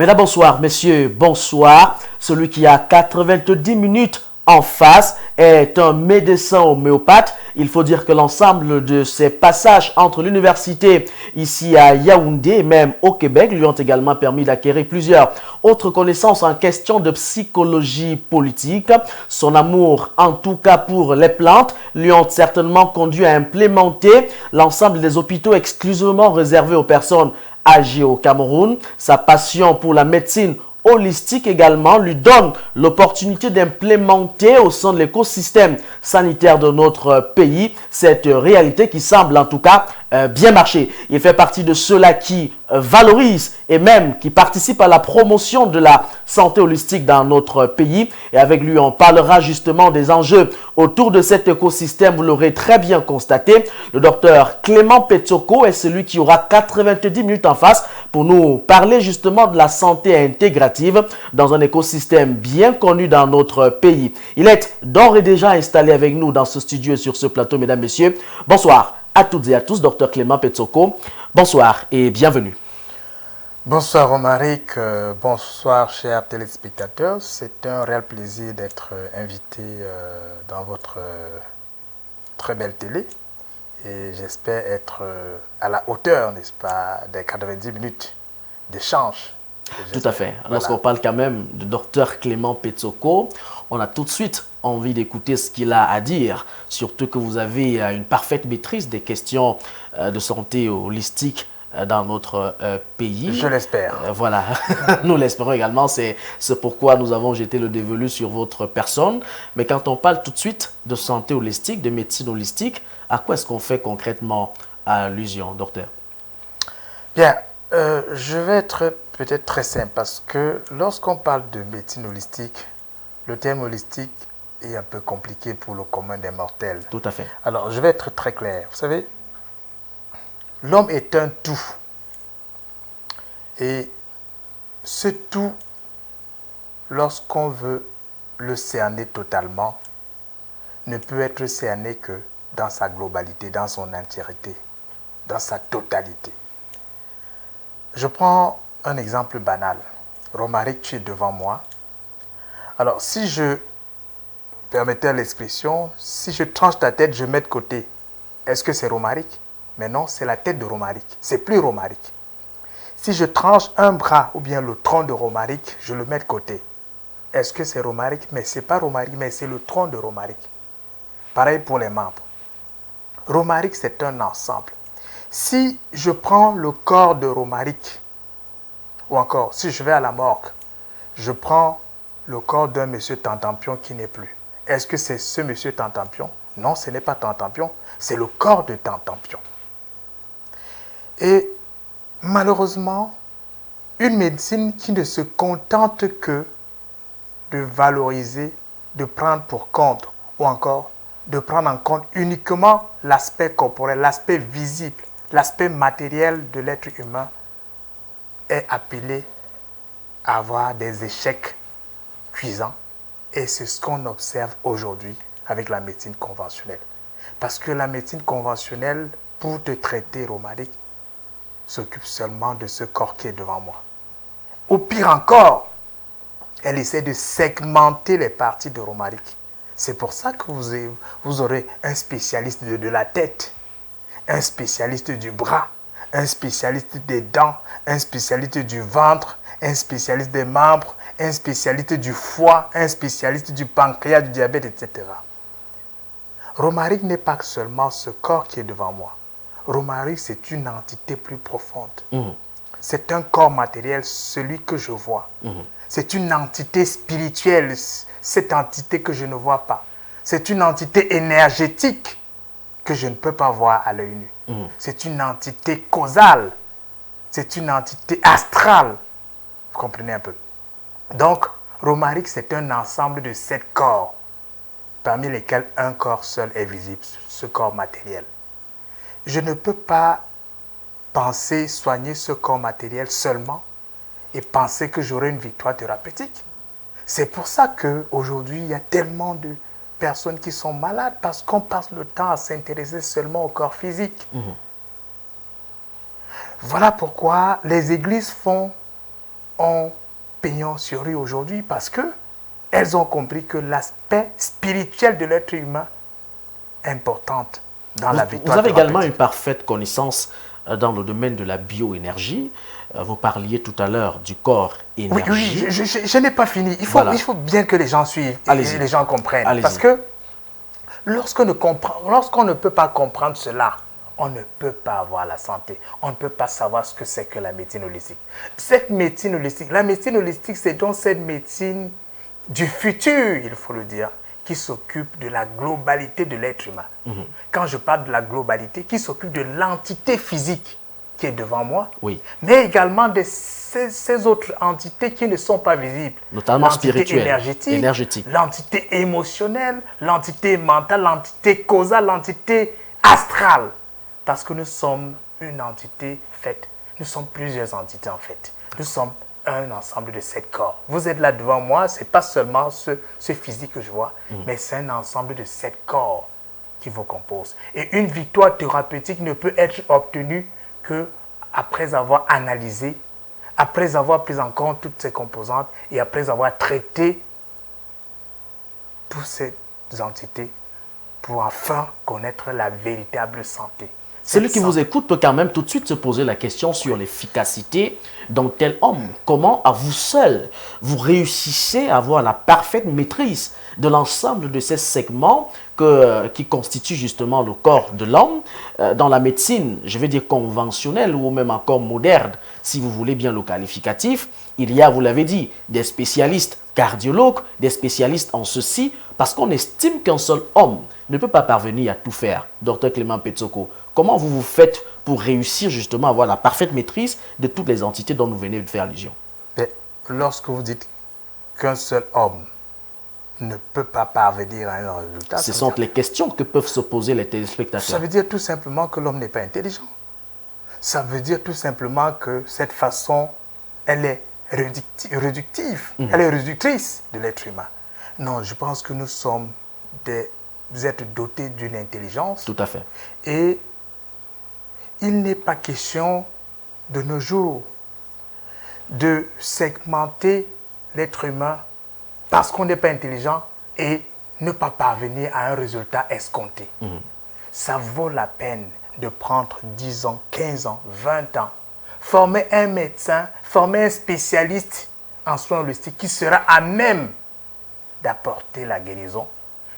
Mesdames, bonsoir. Messieurs, bonsoir. Celui qui a 90 minutes en face est un médecin homéopathe. Il faut dire que l'ensemble de ses passages entre l'université ici à Yaoundé et même au Québec lui ont également permis d'acquérir plusieurs autres connaissances en question de psychologie politique. Son amour, en tout cas pour les plantes, lui ont certainement conduit à implémenter l'ensemble des hôpitaux exclusivement réservés aux personnes âgées au Cameroun. Sa passion pour la médecine holistique également lui donne l'opportunité d'implémenter au sein de l'écosystème sanitaire de notre pays cette réalité qui semble en tout cas bien marcher. Il fait partie de ceux-là qui valorisent et même qui participent à la promotion de la santé holistique dans notre pays. Et avec lui, on parlera justement des enjeux autour de cet écosystème. Vous l'aurez très bien constaté. Le docteur Clément Petsoko est celui qui aura 90 minutes en face pour nous parler justement de la santé intégrative dans un écosystème bien connu dans notre pays. Il est d'ores et déjà installé avec nous dans ce studio et sur ce plateau, mesdames, messieurs. Bonsoir à toutes et à tous, docteur Clément Petsoko. Bonsoir et bienvenue. Bonsoir Romaric, bonsoir chers téléspectateurs. C'est un réel plaisir d'être invité dans votre très belle télé et j'espère être à la hauteur, n'est-ce pas, des 90 minutes d'échange. Tout à fait. Lorsqu'on parle quand même de docteur Clément Petsoko, on a tout de suite envie d'écouter ce qu'il a à dire, surtout que vous avez une parfaite maîtrise des questions de santé holistique dans notre pays. Je l'espère. Voilà, nous l'espérons également. C'est pourquoi nous avons jeté le dévolu sur votre personne. Mais quand on parle tout de suite de santé holistique, de médecine holistique, à quoi est-ce qu'on fait concrètement allusion, docteur? Bien, je vais être peut-être très simple parce que lorsqu'on parle de médecine holistique, le terme holistique est un peu compliqué pour le commun des mortels. Tout à fait. Alors, je vais être très clair. Vous savez, l'homme est un tout. Et ce tout, lorsqu'on veut le cerner totalement, ne peut être cerné que dans sa globalité, dans son entièreté, dans sa totalité. Je prends un exemple banal. Romaric, tu es devant moi. Alors, si je, permettez l'expression, si je tranche ta tête, je mets de côté, est-ce que c'est Romaric? Mais non, c'est la tête de Romaric. C'est plus Romaric. Si je tranche un bras ou bien le tronc de Romaric, je le mets de côté. Est-ce que c'est Romaric? Mais ce n'est pas Romaric, mais c'est le tronc de Romaric. Pareil pour les membres. Romaric, c'est un ensemble. Si je prends le corps de Romaric, ou encore, si je vais à la morgue, je prends le corps d'un monsieur Tantampion qui n'est plus. Est-ce que c'est ce monsieur Tantampion? Non, ce n'est pas Tantampion, c'est le corps de Tantampion. Et malheureusement, une médecine qui ne se contente que de valoriser, de prendre pour compte, ou encore de prendre en compte uniquement l'aspect corporel, l'aspect visible, l'aspect matériel de l'être humain, est appelé à avoir des échecs cuisants. Et c'est ce qu'on observe aujourd'hui avec la médecine conventionnelle. Parce que la médecine conventionnelle, pour te traiter, Romaric, s'occupe seulement de ce corps qui est devant moi. Au pire encore, elle essaie de segmenter les parties de Romaric. C'est pour ça que vous aurez un spécialiste de la tête, un spécialiste du bras, un spécialiste des dents, un spécialiste du ventre, un spécialiste des membres, un spécialiste du foie, un spécialiste du pancréas, du diabète, etc. Romaric n'est pas seulement ce corps qui est devant moi. Romaric, c'est une entité plus profonde. C'est un corps matériel, celui que je vois. C'est une entité spirituelle, cette entité que je ne vois pas. C'est une entité énergétique que je ne peux pas voir à l'œil nu. C'est une entité causale. C'est une entité astrale. Vous comprenez un peu? Donc, Romaric, c'est un ensemble de 7 corps, parmi lesquels un corps seul est visible, ce corps matériel. Je ne peux pas penser soigner ce corps matériel seulement et penser que j'aurai une victoire thérapeutique. C'est pour ça qu'aujourd'hui, il y a tellement de personnes qui sont malades parce qu'on passe le temps à s'intéresser seulement au corps physique. Voilà pourquoi les églises font ont pignon sur rue aujourd'hui parce que elles ont compris que l'aspect spirituel de l'être humain est important dans la victoire. Vous avez également une parfaite connaissance dans le domaine de la bioénergie. Vous parliez tout à l'heure du corps énergie. Oui, je n'ai pas fini. Il faut bien que les gens suivent et les gens comprennent. Parce que lorsqu'on ne peut pas comprendre cela, on ne peut pas avoir la santé. On ne peut pas savoir ce que c'est que la médecine holistique. Cette médecine holistique, la médecine holistique, c'est donc cette médecine du futur, il faut le dire, qui s'occupe de la globalité de l'être humain. Quand je parle de la globalité, qui s'occupe de l'entité physique qui est devant moi, mais également de ces autres entités qui ne sont pas visibles. Notamment spirituelle, énergétique, l'entité émotionnelle, l'entité mentale, l'entité causale, l'entité astrale. Parce que nous sommes une entité faite, nous sommes plusieurs entités en fait. Nous sommes un ensemble de 7 corps. Vous êtes là devant moi, ce n'est pas seulement ce physique que je vois, mais c'est un ensemble de 7 corps qui vous composent. Et une victoire thérapeutique ne peut être obtenue qu'après avoir analysé, après avoir pris en compte toutes ces composantes et après avoir traité toutes ces entités pour enfin connaître la véritable santé. Celui qui vous écoute peut quand même tout de suite se poser la question sur l'efficacité d'un tel homme. Comment, à vous seul, vous réussissez à avoir la parfaite maîtrise de l'ensemble de ces segments qui constituent justement le corps de l'homme dans la médecine, je vais dire conventionnelle ou même encore moderne, si vous voulez bien le qualificatif. Il y a, vous l'avez dit, des spécialistes cardiologues, des spécialistes en ceci, parce qu'on estime qu'un seul homme ne peut pas parvenir à tout faire. Dr Clément Petsoko, comment vous faites pour réussir justement à avoir la parfaite maîtrise de toutes les entités dont nous venez de faire allusion? Lorsque vous dites qu'un seul homme ne peut pas parvenir à un résultat... Ce sont les questions que peuvent se poser les téléspectateurs. Ça veut dire tout simplement que l'homme n'est pas intelligent. Ça veut dire tout simplement que cette façon, elle est réductive, elle est réductrice de l'être humain. Non, je pense que nous sommes vous êtes dotés d'une intelligence. Tout à fait. Et il n'est pas question de nos jours de segmenter l'être humain parce qu'on n'est pas intelligent et ne pas parvenir à un résultat escompté. Ça vaut la peine de prendre 10 ans, 15 ans, 20 ans, former un médecin, former un spécialiste en soins holistiques qui sera à même d'apporter la guérison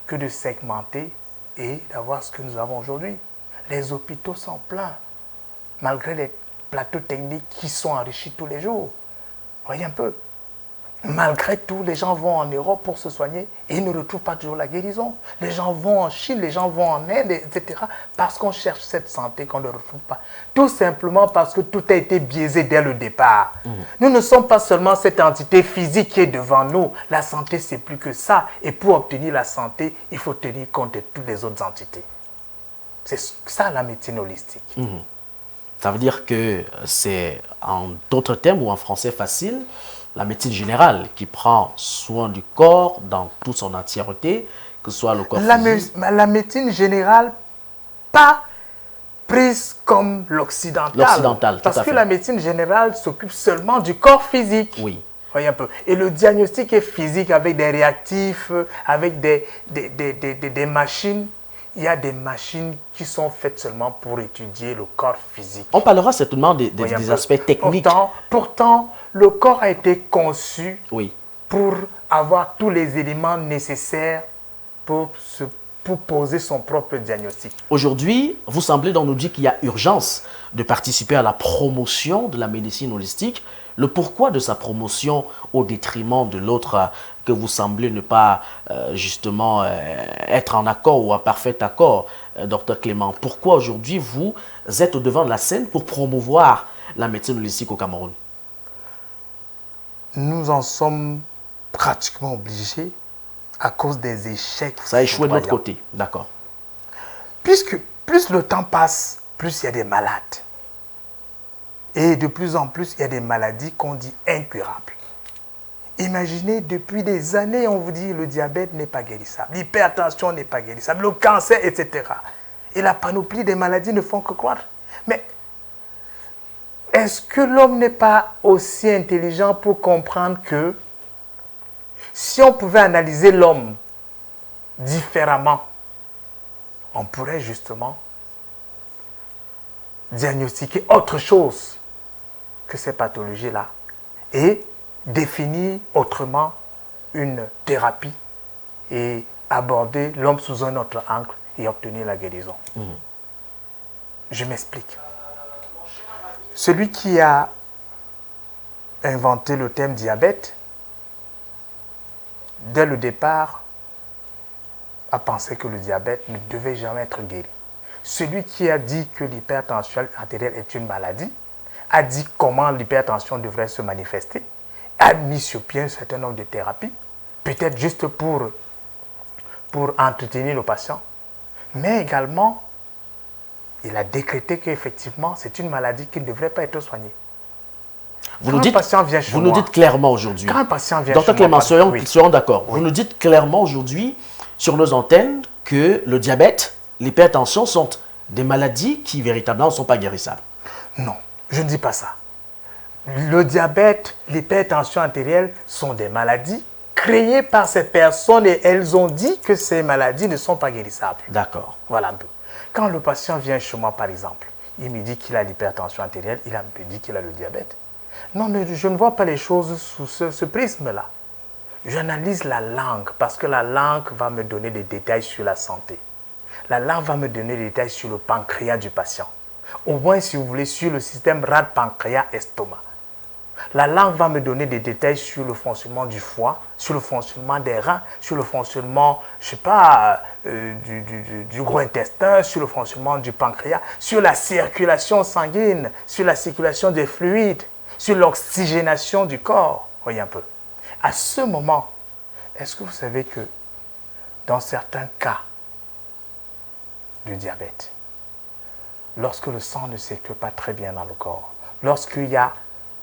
que de segmenter et d'avoir ce que nous avons aujourd'hui. Les hôpitaux sont pleins, malgré les plateaux techniques qui sont enrichis tous les jours. Voyez un peu. Malgré tout, les gens vont en Europe pour se soigner et ils ne retrouvent pas toujours la guérison. Les gens vont en Chine, les gens vont en Inde, etc. parce qu'on cherche cette santé qu'on ne retrouve pas. Tout simplement parce que tout a été biaisé dès le départ. Nous ne sommes pas seulement cette entité physique qui est devant nous. La santé, c'est plus que ça. Et pour obtenir la santé, il faut tenir compte de toutes les autres entités. C'est ça la médecine holistique. Ça veut dire que c'est, en d'autres termes ou en français facile, la médecine générale qui prend soin du corps dans toute son entièreté, que ce soit le corps physique. La médecine générale, pas prise comme l'occidentale. L'occidentale, tout à fait. Parce que la médecine générale s'occupe seulement du corps physique. Oui. Voyez un peu. Et le diagnostic est physique avec des réactifs, avec des machines. Il y a des machines qui sont faites seulement pour étudier le corps physique. On parlera certainement des aspects techniques. Pourtant, le corps a été conçu oui. pour avoir tous les éléments nécessaires pour poser son propre diagnostic. Aujourd'hui, vous semblez donc nous dire qu'il y a urgence de participer à la promotion de la médecine holistique. Le pourquoi de sa promotion au détriment de l'autre que vous semblez ne pas justement être en accord ou en parfait accord, Dr Clément. Pourquoi aujourd'hui vous êtes au devant de la scène pour promouvoir la médecine holistique au Cameroun? Nous en sommes pratiquement obligés à cause des échecs. Ça a échoué de l'autre côté, d'accord. Puisque plus le temps passe, plus il y a des malades. Et de plus en plus, il y a des maladies qu'on dit incurables. Imaginez, depuis des années, on vous dit le diabète n'est pas guérissable, l'hypertension n'est pas guérissable, le cancer, etc. Et la panoplie des maladies ne font que croître. Mais est-ce que l'homme n'est pas aussi intelligent pour comprendre que si on pouvait analyser l'homme différemment, on pourrait justement diagnostiquer autre chose que ces pathologies-là et définir autrement une thérapie et aborder l'homme sous un autre angle et obtenir la guérison. Je m'explique. Celui qui a inventé le terme diabète, dès le départ, a pensé que le diabète ne devait jamais être guéri. Celui qui a dit que l'hypertension artérielle est une maladie, a dit comment l'hypertension devrait se manifester, a mis sur pied un certain nombre de thérapies, peut-être juste pour entretenir le patient, mais également, il a décrété qu'effectivement, c'est une maladie qui ne devrait pas être soignée. Vous nous dites clairement aujourd'hui, quand un patient vient Docteur Clément, soyons d'accord, Oui. vous nous dites clairement aujourd'hui sur nos antennes que le diabète, l'hypertension sont des maladies qui véritablement ne sont pas guérissables. Non, je ne dis pas ça. Le diabète, l'hypertension artérielle sont des maladies créées par ces personnes et elles ont dit que ces maladies ne sont pas guérissables. D'accord. Voilà un peu. Quand le patient vient chez moi, par exemple, il me dit qu'il a l'hypertension artérielle, il me dit qu'il a le diabète. Non, je ne vois pas les choses sous ce prisme-là. J'analyse la langue parce que la langue va me donner des détails sur la santé. La langue va me donner des détails sur le pancréas du patient. Au moins, si vous voulez, sur le système rate-pancréas-estomac. La langue va me donner des détails sur le fonctionnement du foie, sur le fonctionnement des reins, sur le fonctionnement, je ne sais pas, du gros intestin, sur le fonctionnement du pancréas, sur la circulation sanguine, sur la circulation des fluides, sur l'oxygénation du corps. Voyez un peu. À ce moment, est-ce que vous savez que dans certains cas de diabète, lorsque le sang ne circule pas très bien dans le corps, lorsqu'il y a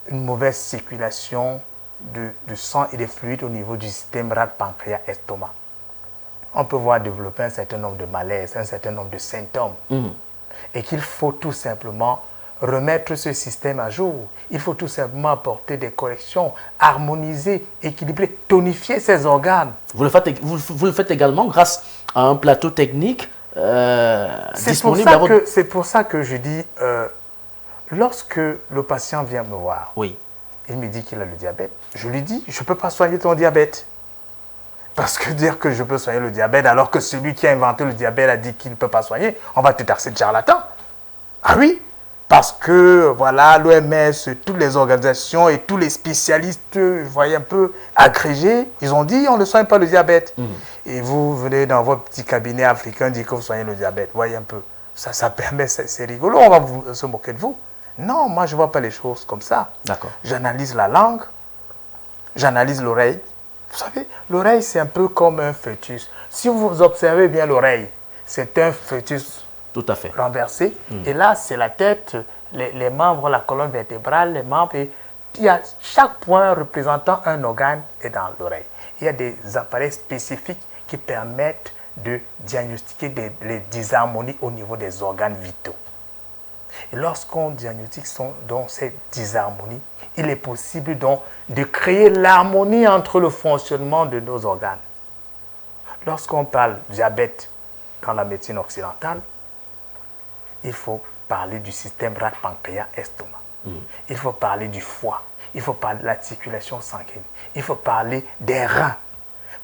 une mauvaise circulation de sang et de fluides au niveau du système rate-pancréas-estomac, on peut voir développer un certain nombre de malaises, un certain nombre de symptômes. Et qu'il faut tout simplement remettre ce système à jour. Il faut tout simplement apporter des corrections, harmoniser, équilibrer, tonifier ces organes. Vous le faites également grâce à un plateau technique disponible. C'est pour ça que je dis, lorsque le patient vient me voir, oui. Il me dit qu'il a le diabète, je lui dis, je ne peux pas soigner ton diabète. Parce que dire que je peux soigner le diabète alors que celui qui a inventé le diabète a dit qu'il ne peut pas soigner, on va te taxer de charlatan. Ah oui, parce que voilà, l'OMS, toutes les organisations et tous les spécialistes, vous voyez un peu agrégés, ils ont dit on ne soigne pas le diabète. Et vous venez dans votre petit cabinet africain dire que vous soignez le diabète. Voyez un peu, ça permet, c'est rigolo, on va se moquer de vous. Non, moi je ne vois pas les choses comme ça. D'accord. J'analyse la langue, j'analyse l'oreille. Vous savez, l'oreille c'est un peu comme un fœtus. Si vous observez bien l'oreille, c'est un fœtus. Tout à fait. Renversé. Et là, c'est la tête, les membres, la colonne vertébrale, les membres. Et il y a chaque point représentant un organe est dans l'oreille. Il y a des appareils spécifiques qui permettent de diagnostiquer les disharmonies au niveau des organes vitaux. Et lorsqu'on diagnostique ces disharmonies, il est possible donc de créer l'harmonie entre le fonctionnement de nos organes. Lorsqu'on parle diabète dans la médecine occidentale, il faut parler du système rate-pancréas-estomac. Il faut parler du foie. Il faut parler de la circulation sanguine. Il faut parler des reins.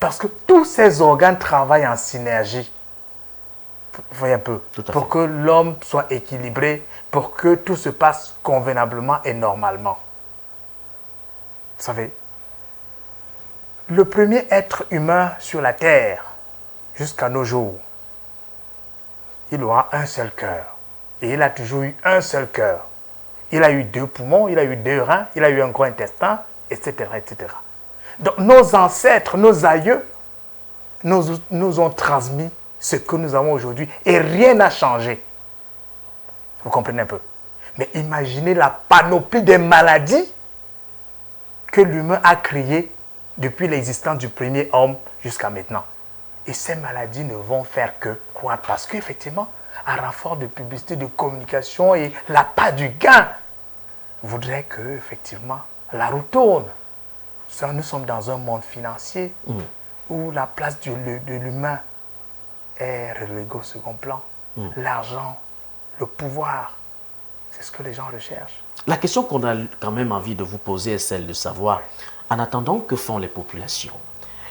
Parce que tous ces organes travaillent en synergie. Vous voyez un peu. Pour que l'homme soit équilibré, pour que tout se passe convenablement et normalement. Vous savez, le premier être humain sur la Terre, jusqu'à nos jours, il aura un seul cœur. Et il a toujours eu un seul cœur. Il a eu 2 poumons, il a eu 2 reins, il a eu un gros intestin, etc., etc. Donc nos ancêtres, nos aïeux, nous ont transmis ce que nous avons aujourd'hui et rien n'a changé. Vous comprenez un peu? Mais imaginez la panoplie des maladies que l'humain a créées depuis l'existence du premier homme jusqu'à maintenant. Et ces maladies ne vont faire que croître parce qu'effectivement, à renfort de publicité, de communication et la part du gain, voudrait que, effectivement, la roue tourne. Nous sommes dans un monde financier où la place de l'humain est reléguée au second plan. L'argent, le pouvoir, c'est ce que les gens recherchent. La question qu'on a quand même envie de vous poser est celle de savoir, en attendant, que font les populations?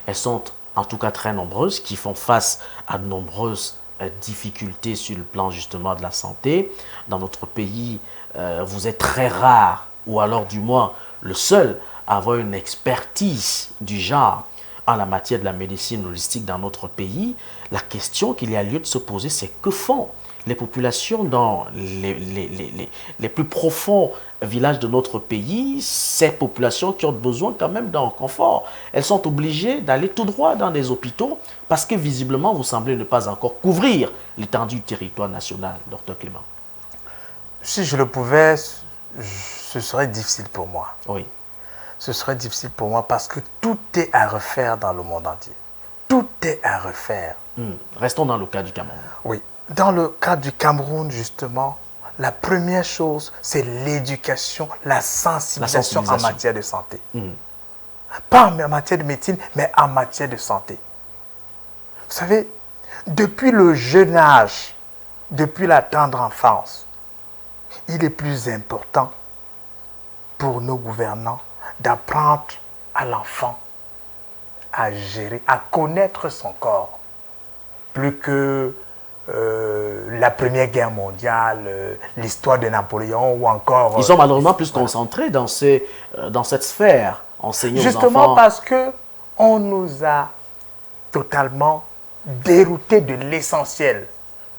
Elles sont en tout cas très nombreuses, qui font face à de nombreuses difficultés sur le plan justement de la santé. Dans notre pays, vous êtes très rare, ou alors du moins le seul, à avoir une expertise du genre en la matière de la médecine holistique dans notre pays. La question qu'il y a lieu de se poser, c'est que font les populations dans les plus profonds villages de notre pays, ces populations qui ont besoin quand même d'un confort. Elles sont obligées d'aller tout droit dans des hôpitaux parce que visiblement, vous semblez ne pas encore couvrir l'étendue du territoire national, Dr Clément. Si je le pouvais, ce serait difficile pour moi. Oui. Ce serait difficile pour moi parce que tout est à refaire dans le monde entier. Tout est à refaire. Restons dans le cas du Cameroun. Oui. Dans le cas du Cameroun, justement, la première chose, c'est l'éducation, la sensibilisation en matière de santé. Pas en matière de médecine, mais en matière de santé. Vous savez, depuis le jeune âge, depuis la tendre enfance, il est plus important pour nos gouvernants d'apprendre à l'enfant à gérer, à connaître son corps, plus que la Première Guerre mondiale, l'histoire de Napoléon ou encore... Ils sont malheureusement plus concentrés dans cette sphère, enseignés aux enfants. Justement parce qu'on nous a totalement déroutés de l'essentiel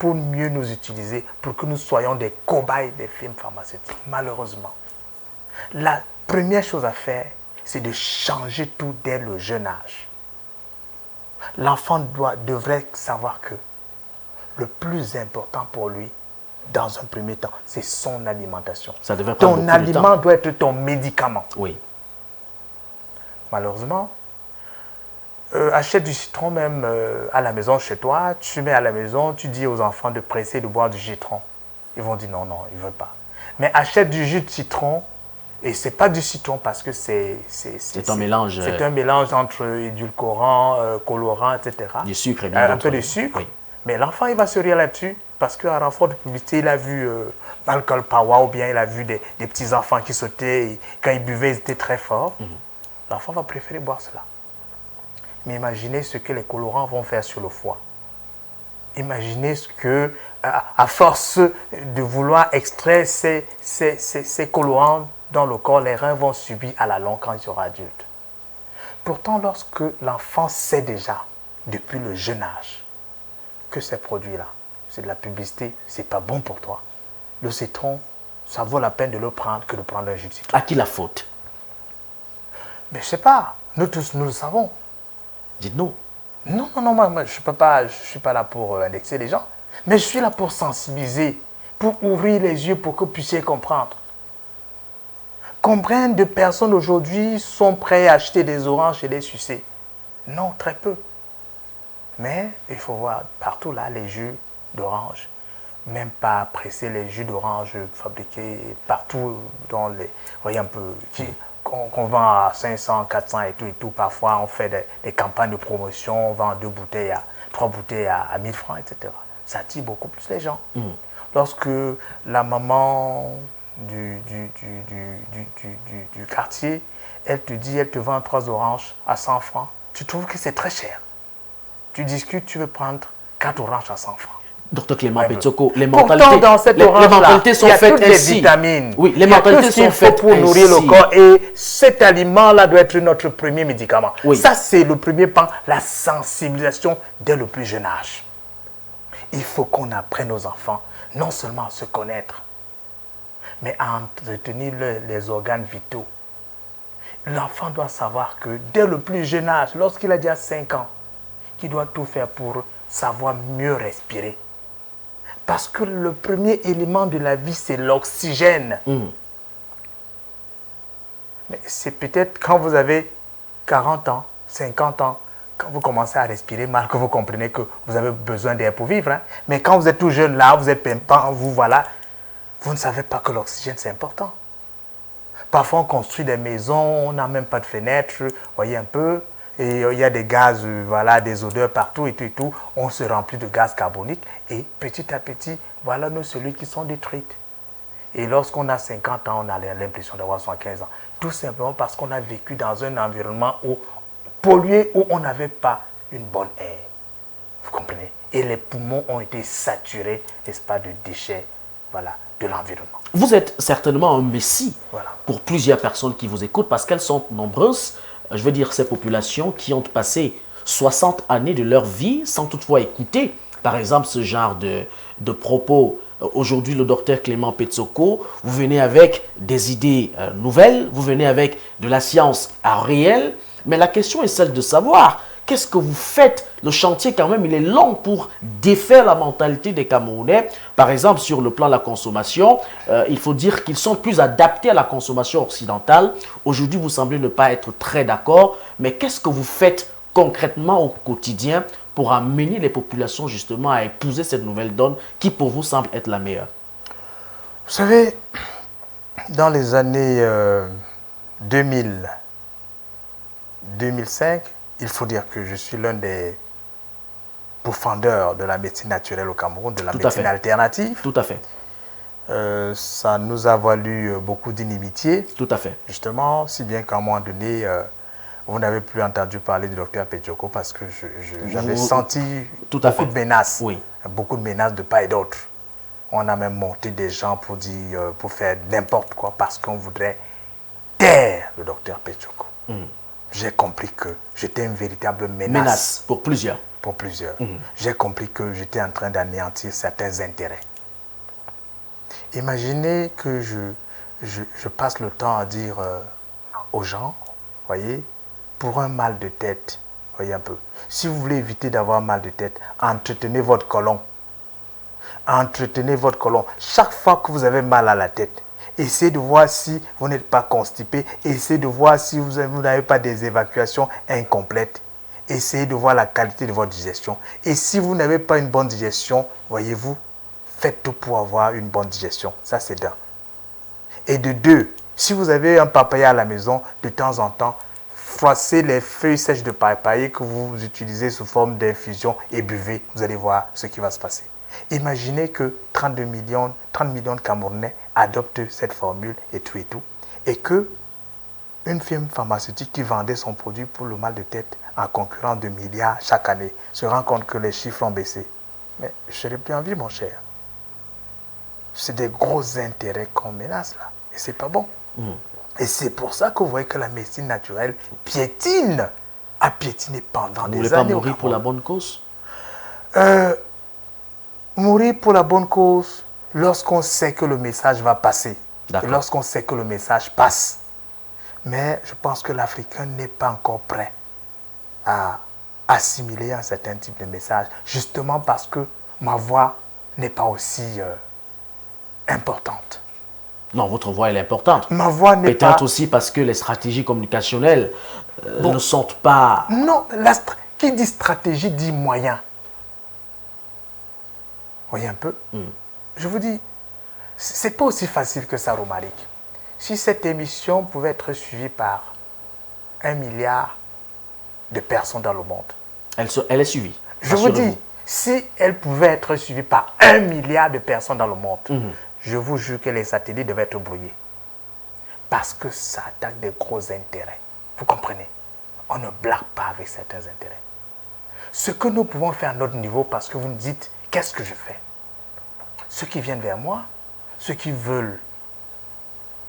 pour mieux nous utiliser, pour que nous soyons des cobayes des firmes pharmaceutiques. Malheureusement, la première chose à faire, c'est de changer tout dès le jeune âge. L'enfant devrait savoir que le plus important pour lui, dans un premier temps, c'est son alimentation. Ça devrait prendre ton aliment doit être ton médicament. Oui. Malheureusement, achète du citron même à la maison chez toi, tu mets à la maison, tu dis aux enfants de presser de boire du citron. Ils vont dire non, non, ils ne veulent pas. Mais achète du jus de citron, et ce n'est pas du citron parce que c'est un mélange. C'est un mélange entre édulcorant, colorant, etc. Du sucre, bien un peu de sucre. Oui. Mais l'enfant, il va se rire là-dessus parce qu'à renfort de publicité, il a vu Alcool Power ou bien il a vu des petits enfants qui sautaient. Et quand ils buvaient, ils étaient très forts. L'enfant va préférer boire cela. Mais imaginez ce que les colorants vont faire sur le foie. Imaginez ce que, à force de vouloir extraire ces colorants dans le corps, les reins vont subir à la longue quand il sera adulte. Pourtant, lorsque l'enfant sait déjà, depuis le jeune âge, que ces produits-là, c'est de la publicité, c'est pas bon pour toi. Le citron, ça vaut la peine de le prendre que de prendre un jus de citron. À qui la faute? Mais je sais pas, nous tous, nous le savons. Dites-nous. Non, moi je ne suis pas là pour indexer les gens, mais je suis là pour sensibiliser, pour ouvrir les yeux pour que vous puissiez comprendre. Combien de personnes aujourd'hui sont prêtes à acheter des oranges et les sucer? Non, très peu. Mais il faut voir partout là les jus d'orange, même pas presser les jus d'orange fabriqués partout dans les... Voyez un peu, qu'on vend à 500, 400 et tout. Parfois, on fait des campagnes de promotion, on vend 3 bouteilles à 1000 francs, etc. Ça attire beaucoup plus les gens. Lorsque la maman du quartier, elle te dit, elle te vend 3 oranges à 100 francs, tu trouves que c'est très cher. Tu discutes, tu veux prendre 4 oranges à 100 francs. Docteur Clément Betsoko, les mentalités, dans cette orange-là, sont faites ainsi. Vitamines. Oui, les mentalités sont faites pour nourrir le corps. Et cet aliment-là doit être notre premier médicament. Oui. Ça, c'est le premier pan, la sensibilisation dès le plus jeune âge. Il faut qu'on apprenne aux enfants non seulement à se connaître, mais à entretenir les organes vitaux. L'enfant doit savoir que dès le plus jeune âge, lorsqu'il a déjà 5 ans, qu'il doit tout faire pour savoir mieux respirer. Parce que le premier élément de la vie, c'est l'oxygène. Mais c'est peut-être quand vous avez 40 ans, 50 ans, quand vous commencez à respirer mal, que vous comprenez que vous avez besoin d'air pour vivre. Hein. Mais quand vous êtes tout jeune là, vous êtes pimpant, vous voilà, vous ne savez pas que l'oxygène c'est important. Parfois, on construit des maisons, on n'a même pas de fenêtres, voyez un peu. Et il y a des gaz, voilà, des odeurs partout et tout et tout. On se remplit de gaz carbonique et petit à petit, voilà nos cellules qui sont détruites. Et lorsqu'on a 50 ans, on a l'impression d'avoir 75 ans. Tout simplement parce qu'on a vécu dans un environnement pollué, où on n'avait pas une bonne air. Vous comprenez? Et les poumons ont été saturés, n'est-ce pas, de déchets, voilà, de l'environnement. Vous êtes certainement un messie Voilà. pour plusieurs personnes qui vous écoutent parce qu'elles sont nombreuses. Je veux dire, ces populations qui ont passé 60 années de leur vie sans toutefois écouter, par exemple, ce genre de propos. Aujourd'hui, le docteur Clément Petsoko, vous venez avec des idées nouvelles, vous venez avec de la science réelle, mais la question est celle de savoir qu'est-ce que vous faites. Le chantier, quand même, il est long pour défaire la mentalité des Camerounais. Par exemple, sur le plan de la consommation, il faut dire qu'ils sont plus adaptés à la consommation occidentale. Aujourd'hui, vous semblez ne pas être très d'accord, mais qu'est-ce que vous faites concrètement au quotidien pour amener les populations justement à épouser cette nouvelle donne qui pour vous semble être la meilleure? Vous savez, dans les années 2000, 2005, il faut dire que je suis l'un des pourfendeurs de la médecine naturelle au Cameroun, de la médecine alternative. Tout à fait. Ça nous a valu beaucoup d'inimitié. Tout à fait. Justement, si bien qu'à un moment donné, vous n'avez plus entendu parler du docteur Petsoko parce que j'avais senti beaucoup de menaces. Oui. Beaucoup de menaces de part et d'autre. On a même monté des gens pour dire, pour faire n'importe quoi parce qu'on voudrait taire le docteur Petsoko. J'ai compris que j'étais une véritable menace. Pour plusieurs. Pour plusieurs. J'ai compris que j'étais en train d'anéantir certains intérêts. Imaginez que je passe le temps à dire aux gens, voyez, pour un mal de tête, voyez un peu, si vous voulez éviter d'avoir mal de tête, entretenez votre côlon. Entretenez votre côlon. Chaque fois que vous avez mal à la tête, essayez de voir si vous n'êtes pas constipé. Essayez de voir si vous n'avez pas des évacuations incomplètes. Essayez de voir la qualité de votre digestion. Et si vous n'avez pas une bonne digestion, voyez-vous, faites tout pour avoir une bonne digestion. Ça, c'est d'un. Et de deux, si vous avez un papaye à la maison, de temps en temps, froissez les feuilles sèches de papaye que vous utilisez sous forme d'infusion et buvez. Vous allez voir ce qui va se passer. Imaginez que 30 millions de Camerounais adoptent cette formule et tout, et que une firme pharmaceutique qui vendait son produit pour le mal de tête en concurrent de milliards chaque année se rend compte que les chiffres ont baissé. Mais je n'ai plus envie, mon cher. C'est des gros intérêts qu'on menace là, et c'est pas bon. Et c'est pour ça que vous voyez que la médecine naturelle piétine, a piétiné pendant des années. Vous ne voulez pas mourir pour la bonne cause? Mourir pour la bonne cause lorsqu'on sait que le message va passer. Et lorsqu'on sait que le message passe. Mais je pense que l'Africain n'est pas encore prêt à assimiler un certain type de message, justement parce que ma voix n'est pas aussi importante. Non, votre voix elle est importante. Ma voix n'est pas... Peut-être aussi parce que les stratégies communicationnelles ne sont pas... Non, qui dit stratégie dit moyen. Voyez un peu. Je vous dis, c'est pas aussi facile que ça, Romaric. Si cette émission pouvait être suivie par 1 milliard de personnes dans le monde. Elle est suivie. Je vous dis, si elle pouvait être suivie par 1 milliard de personnes dans le monde, je vous jure que les satellites devaient être brouillés. Parce que ça attaque des gros intérêts. Vous comprenez? On ne blague pas avec certains intérêts. Ce que nous pouvons faire à notre niveau, parce que vous me dites, qu'est-ce que je fais? Ceux qui viennent vers moi, ceux qui veulent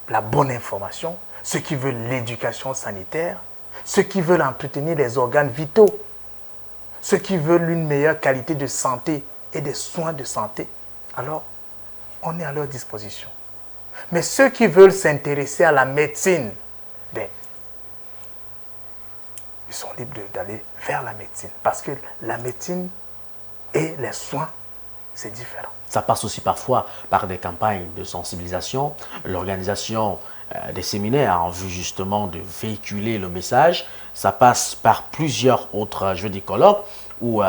la bonne information, ceux qui veulent l'éducation sanitaire, ceux qui veulent entretenir les organes vitaux, ceux qui veulent une meilleure qualité de santé et des soins de santé, alors on est à leur disposition. Mais ceux qui veulent s'intéresser à la médecine, ben, ils sont libres d'aller vers la médecine. Parce que la médecine et les soins, c'est différent. Ça passe aussi parfois par des campagnes de sensibilisation, l'organisation des séminaires en vue justement de véhiculer le message. Ça passe par plusieurs autres, colloques ou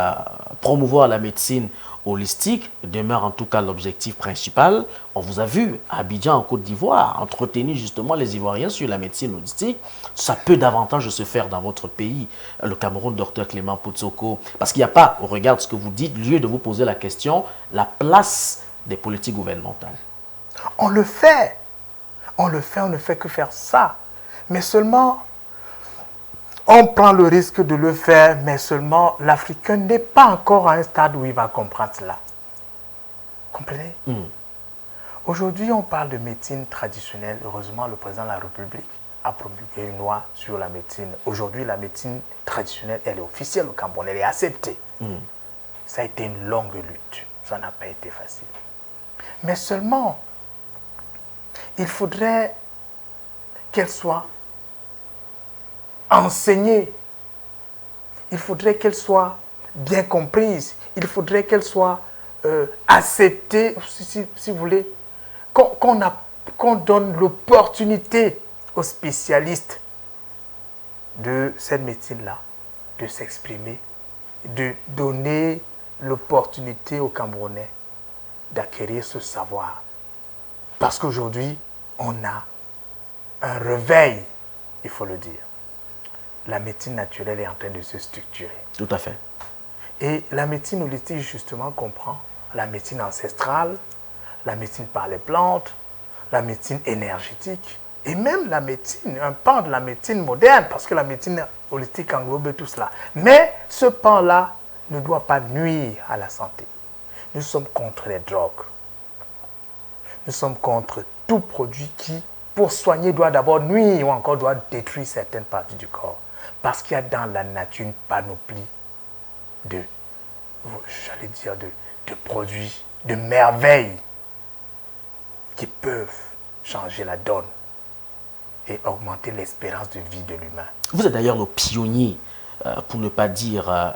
promouvoir la médecine holistique demeure en tout cas l'objectif principal. On vous a vu à Abidjan, en Côte d'Ivoire, entretenir justement les Ivoiriens sur la médecine holistique. Ça peut davantage se faire dans votre pays, le Cameroun, docteur Clément Potsoko. Parce qu'il n'y a pas, au regard de ce que vous dites, lieu de vous poser la question, la place des politiques gouvernementales. On le fait. On le fait, on ne fait que faire ça. Mais seulement, on prend le risque de le faire, mais seulement l'Africain n'est pas encore à un stade où il va comprendre cela. Comprenez? Aujourd'hui, on parle de médecine traditionnelle. Heureusement, le président de la République a promulgué une loi sur la médecine. Aujourd'hui, la médecine traditionnelle, elle est officielle au Cameroun, elle est acceptée. Ça a été une longue lutte. Ça n'a pas été facile. Mais seulement, il faudrait qu'elle soit enseignée. Il faudrait qu'elle soit bien comprise. Il faudrait qu'elle soit acceptée, si vous voulez. Qu'on donne l'opportunité aux spécialistes de cette médecine-là de s'exprimer, de donner l'opportunité aux Camerounais d'acquérir ce savoir. Parce qu'aujourd'hui, on a un réveil, il faut le dire. La médecine naturelle est en train de se structurer. Tout à fait. Et la médecine holistique, justement, comprend la médecine ancestrale, la médecine par les plantes, la médecine énergétique, et même la médecine, un pan de la médecine moderne, parce que la médecine holistique englobe tout cela. Mais ce pan-là ne doit pas nuire à la santé. Nous sommes contre les drogues. Nous sommes contre tout produit qui, pour soigner, doit d'abord nuire ou encore doit détruire certaines parties du corps. Parce qu'il y a dans la nature une panoplie de produits, de merveilles qui peuvent changer la donne et augmenter l'espérance de vie de l'humain. Vous êtes d'ailleurs le pionnier, pour ne pas dire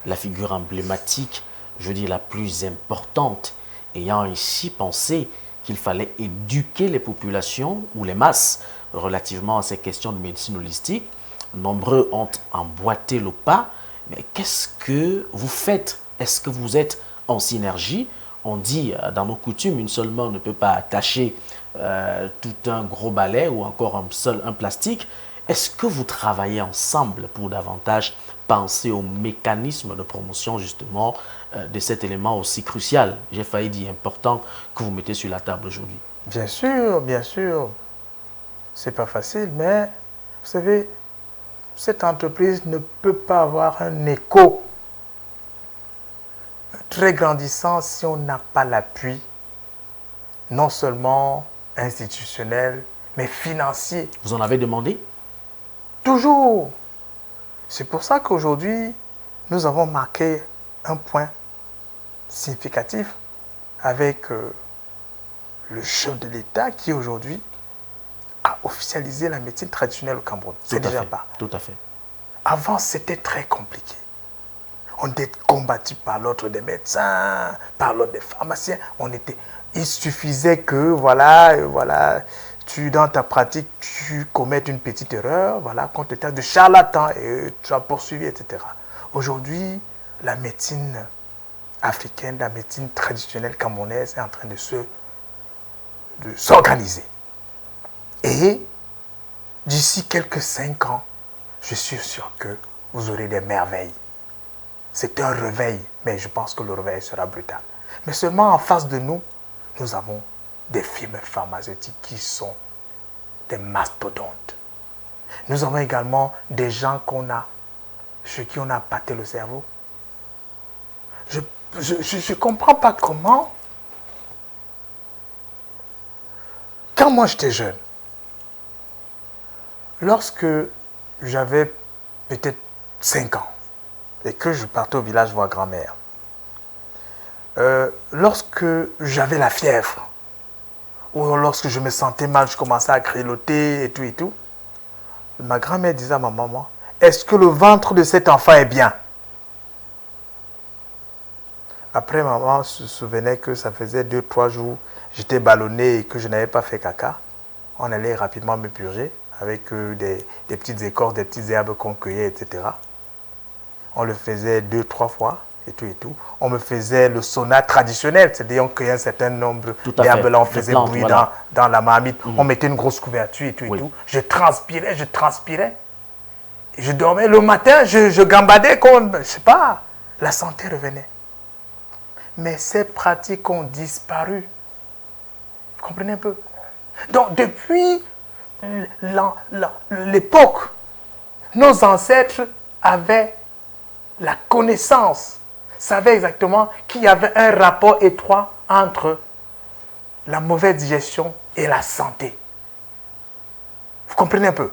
la figure emblématique, je dis la plus importante, ayant ainsi pensé qu'il fallait éduquer les populations ou les masses relativement à ces questions de médecine holistique. Nombreux ont emboîté le pas, mais qu'est-ce que vous faites? Est-ce que vous êtes en synergie? On dit dans nos coutumes, une seule main ne peut pas attacher tout un gros balai ou encore un plastique. Est-ce que vous travaillez ensemble pour davantage penser au mécanisme de promotion justement de cet élément aussi crucial, j'ai failli dire important, que vous mettez sur la table aujourd'hui? Bien sûr, bien sûr. C'est pas facile, mais vous savez, cette entreprise ne peut pas avoir un écho très grandissant si on n'a pas l'appui, non seulement institutionnel, mais financier. Vous en avez demandé? Toujours. C'est pour ça qu'aujourd'hui, nous avons marqué un point significatif avec le chef de l'État qui aujourd'hui a officialisé la médecine traditionnelle au Cameroun. C'est déjà pas. Tout à fait. Avant, c'était très compliqué. On était combattu par l'ordre des médecins, par l'ordre des pharmaciens. Il suffisait que, voilà, dans ta pratique, tu commettes une petite erreur, voilà, qu'on te taxe de charlatan et tu as poursuivi, etc. Aujourd'hui, la médecine africaine, la médecine traditionnelle camerounaise est en train de s'organiser. Et d'ici quelques 5 ans, je suis sûr que vous aurez des merveilles. C'est un réveil, mais je pense que le réveil sera brutal. Mais seulement en face de nous, nous avons des firmes pharmaceutiques qui sont des mastodontes. Nous avons également des gens chez qui on a appâté le cerveau. Je ne comprends pas comment, quand moi j'étais jeune, lorsque j'avais peut-être 5 ans et que je partais au village voir grand-mère, lorsque j'avais la fièvre, ou lorsque je me sentais mal, je commençais à grelotter et tout, ma grand-mère disait à ma maman, est-ce que le ventre de cet enfant est bien? Après, maman se souvenait que ça faisait 2-3 jours, j'étais ballonné et que je n'avais pas fait caca. On allait rapidement me purger avec des petites écorces, des petites herbes qu'on cueillait, etc. On le faisait 2-3 fois. et tout et tout. On me faisait le sauna traditionnel, c'est-à-dire qu'il y a un certain nombre d'herbes là, on faisait bruit voilà. dans la marmite. On mettait une grosse couverture et tout et tout. Je transpirais. Et je dormais. Le matin, je gambadais comme, je sais pas, la santé revenait. Mais ces pratiques ont disparu. Vous comprenez un peu? Donc, depuis l'époque, nos ancêtres avaient la connaissance, savaient exactement qu'il y avait un rapport étroit entre la mauvaise digestion et la santé. Vous comprenez un peu?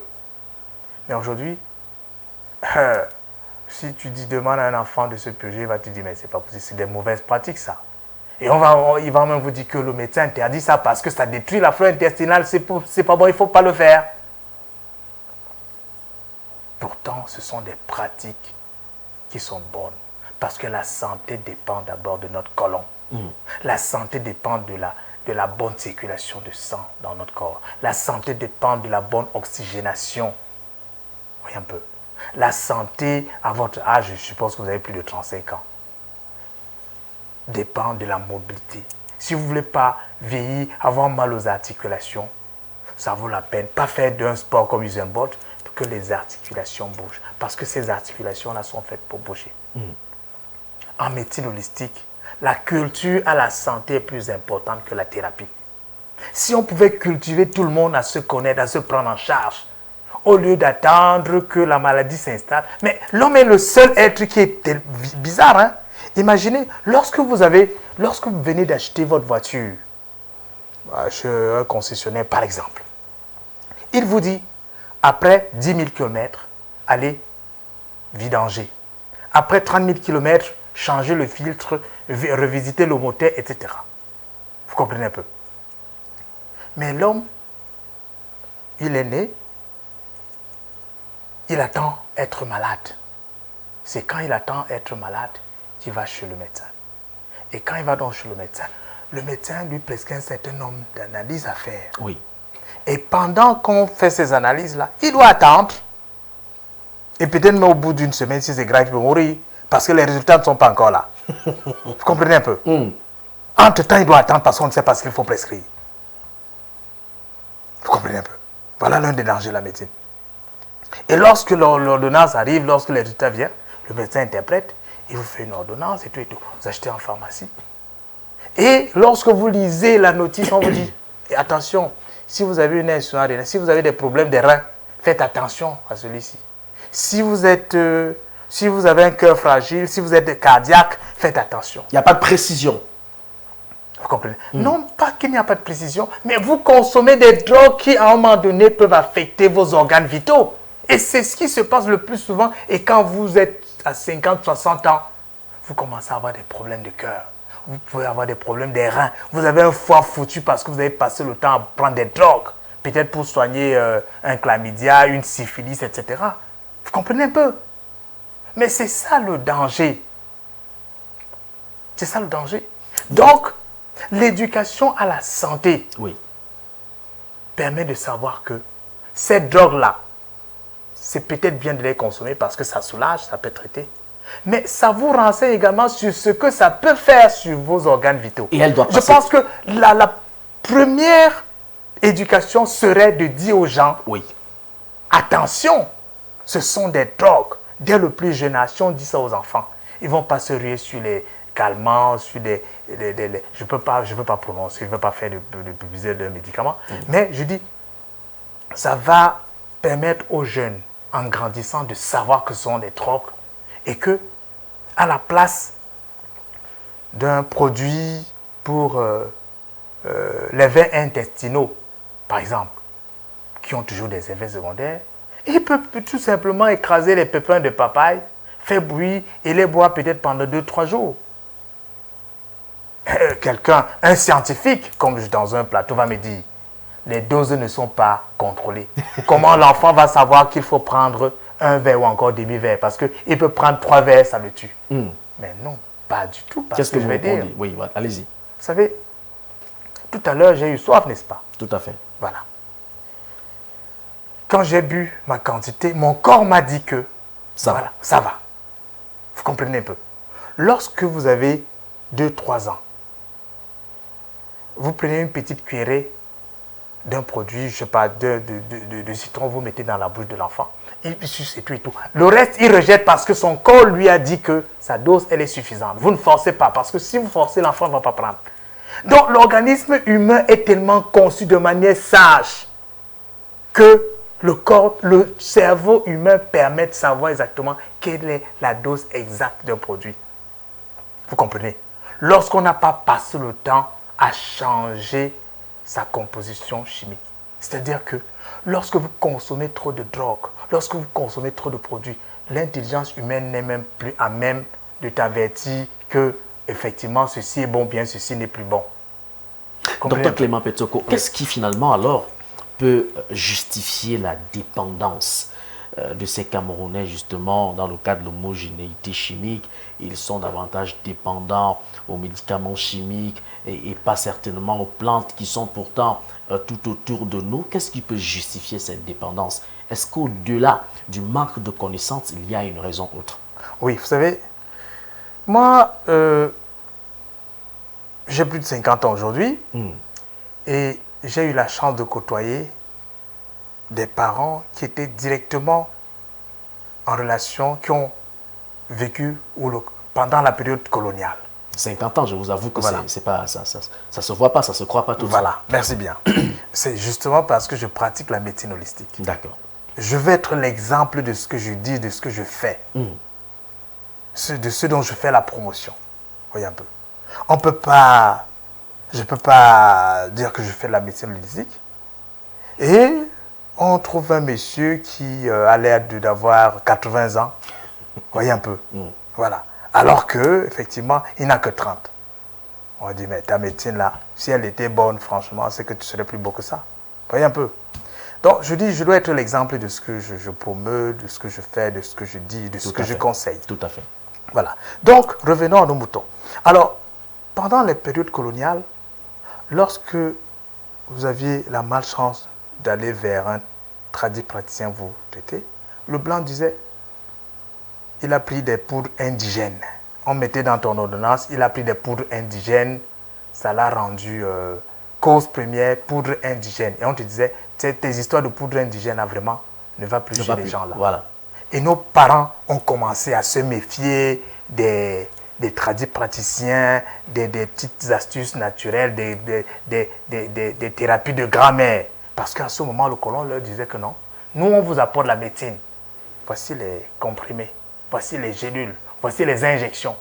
Mais aujourd'hui, si tu demandes à un enfant de se purger, il va te dire, mais c'est pas possible, c'est des mauvaises pratiques ça. Et il va même vous dire que le médecin interdit ça parce que ça détruit la flore intestinale, c'est pas bon, il ne faut pas le faire. Pourtant, ce sont des pratiques qui sont bonnes. Parce que la santé dépend d'abord de notre côlon. La santé dépend de la bonne circulation de sang dans notre corps. La santé dépend de la bonne oxygénation. Voyez un peu. La santé, à votre âge, je suppose que vous avez plus de 35 ans, dépend de la mobilité. Si vous ne voulez pas vieillir, avoir mal aux articulations, ça vaut la peine. Pas faire d'un sport comme Usain Bolt pour que les articulations bougent. Parce que ces articulations-là sont faites pour bouger. En médecine holistique, la culture à la santé est plus importante que la thérapie. Si on pouvait cultiver tout le monde à se connaître, à se prendre en charge, au lieu d'attendre que la maladie s'installe. Mais l'homme est le seul être qui est bizarre, hein? Imaginez, lorsque vous venez d'acheter votre voiture chez un concessionnaire, par exemple, il vous dit, après 10 000 km, allez vidanger. Après 30 000 km, changez le filtre, revisitez le moteur, etc. Vous comprenez un peu? Mais l'homme, il est né, il attend être malade. C'est quand il attend être malade qu'il va chez le médecin. Et quand il va donc chez le médecin lui prescrit un certain nombre d'analyses à faire. Oui. Et pendant qu'on fait ces analyses-là, il doit attendre. Et peut-être même au bout d'une semaine, si c'est grave, il peut mourir. Parce que les résultats ne sont pas encore là. Vous comprenez un peu? Entre-temps, il doit attendre parce qu'on ne sait pas ce qu'il faut prescrire. Vous comprenez un peu? Voilà l'un des dangers de la médecine. Et lorsque l'ordonnance arrive, lorsque les résultats viennent, le médecin interprète, il vous fait une ordonnance et tout et tout. Vous achetez en pharmacie. Et lorsque vous lisez la notice, on vous dit, attention, si vous avez une insuffisance rénale, si vous avez des problèmes des reins, faites attention à celui-ci. Si vous avez un cœur fragile, si vous êtes cardiaque, faites attention. Il n'y a pas de précision. Vous comprenez? Non pas qu'il n'y a pas de précision, mais vous consommez des drogues qui, à un moment donné, peuvent affecter vos organes vitaux. Et c'est ce qui se passe le plus souvent. Et quand vous êtes à 50, 60 ans, vous commencez à avoir des problèmes de cœur. Vous pouvez avoir des problèmes des reins. Vous avez un foie foutu parce que vous avez passé le temps à prendre des drogues. Peut-être pour soigner un chlamydia, une syphilis, etc. Vous comprenez un peu? Mais c'est ça le danger. C'est ça le danger. Donc, l'éducation à la santé permet de savoir que ces drogues-là, c'est peut-être bien de les consommer parce que ça soulage, ça peut traiter. Mais ça vous renseigne également sur ce que ça peut faire sur vos organes vitaux. Et elle doit passer. Je pense que la première éducation serait de dire aux gens, attention, ce sont des drogues. Dès le plus jeune âge, si on dit ça aux enfants, ils ne vont pas se ruer sur les calmants, sur je ne peux pas prononcer, je ne veux pas faire de publicité de médicaments, mais je dis, ça va permettre aux jeunes, en grandissant, de savoir que ce sont des drogues et que, à la place d'un produit pour les vers intestinaux, par exemple, qui ont toujours des effets secondaires, il peut tout simplement écraser les pépins de papaye, faire bruit et les boire peut-être pendant 2-3 jours. Un scientifique, comme dans un plateau, va me dire, les doses ne sont pas contrôlées. Comment l'enfant va savoir qu'il faut prendre un verre ou encore demi-verre? Parce qu'il peut prendre 3 verres, ça le tue. Mais non, pas du tout. Qu'est-ce que je vais dire? Oui, allez-y. Vous savez, tout à l'heure, j'ai eu soif, n'est-ce pas? Tout à fait. Voilà. Quand j'ai bu ma quantité, mon corps m'a dit que ça va. Vous comprenez un peu? Lorsque vous avez 2-3 ans, vous prenez une petite cuillerée d'un produit, je ne sais pas, de citron, vous mettez dans la bouche de l'enfant. Il suce et tout et tout. Le reste, il rejette parce que son corps lui a dit que sa dose, elle est suffisante. Vous ne forcez pas, parce que si vous forcez, l'enfant ne va pas prendre. Donc, l'organisme humain est tellement conçu de manière sage que le cerveau humain permet de savoir exactement quelle est la dose exacte d'un produit. Vous comprenez? Lorsqu'on n'a pas passé le temps à changer sa composition chimique. C'est-à-dire que lorsque vous consommez trop de drogue, lorsque vous consommez trop de produits, l'intelligence humaine n'est même plus à même de t'avertir que effectivement ceci est bon, bien ceci n'est plus bon. Docteur Clément Petsoko, qu'est-ce qui finalement alors peut justifier la dépendance de ces Camerounais justement dans le cadre de l'homogénéité chimique? Ils sont davantage dépendants aux médicaments chimiques et pas certainement aux plantes qui sont pourtant tout autour de nous. Qu'est-ce qui peut justifier cette dépendance? Est-ce qu'au-delà du manque de connaissances, il y a une raison autre? Oui, vous savez, moi, j'ai plus de 50 ans aujourd'hui et j'ai eu la chance de côtoyer des parents qui étaient directement en relation, qui ont vécu pendant la période coloniale. 50 ans, je vous avoue que voilà. c'est pas, ça se voit pas, ça se croit pas tout voilà. ça. Merci bien. C'est justement parce que je pratique la médecine holistique. D'accord. Je vais être l'exemple de ce que je dis, de ce que je fais. De ce dont je fais la promotion. Voyez un peu. Je ne peux pas dire que je fais de la médecine holistique. Et on trouve un monsieur qui a l'air d'avoir 80 ans. Voyez un peu. Voilà. Alors que, effectivement, il n'a que 30. On dit, mais ta médecine là, si elle était bonne, franchement, c'est que tu serais plus beau que ça. Voyez un peu. Donc, je dis, je dois être l'exemple de ce que je promeux, de ce que je fais, de ce que je dis, de ce que je conseille. Tout à fait. Voilà. Donc, revenons à nos moutons. Alors, pendant les périodes coloniales, lorsque vous aviez la malchance d'aller vers un praticien vous traiter, le blanc disait, il a pris des poudres indigènes. On mettait dans ton ordonnance, il a pris des poudres indigènes, ça l'a rendu cause première, poudre indigène. Et on te disait, tes histoires de poudre indigène, là, vraiment, ne va plus chez les gens là. Voilà. Et nos parents ont commencé à se méfier des praticiens, des petites astuces naturelles, des thérapies de grand-mère. Parce qu'à ce moment, le colon leur disait que non, nous on vous apporte la médecine. Voici les comprimés, voici les gélules, voici les injections.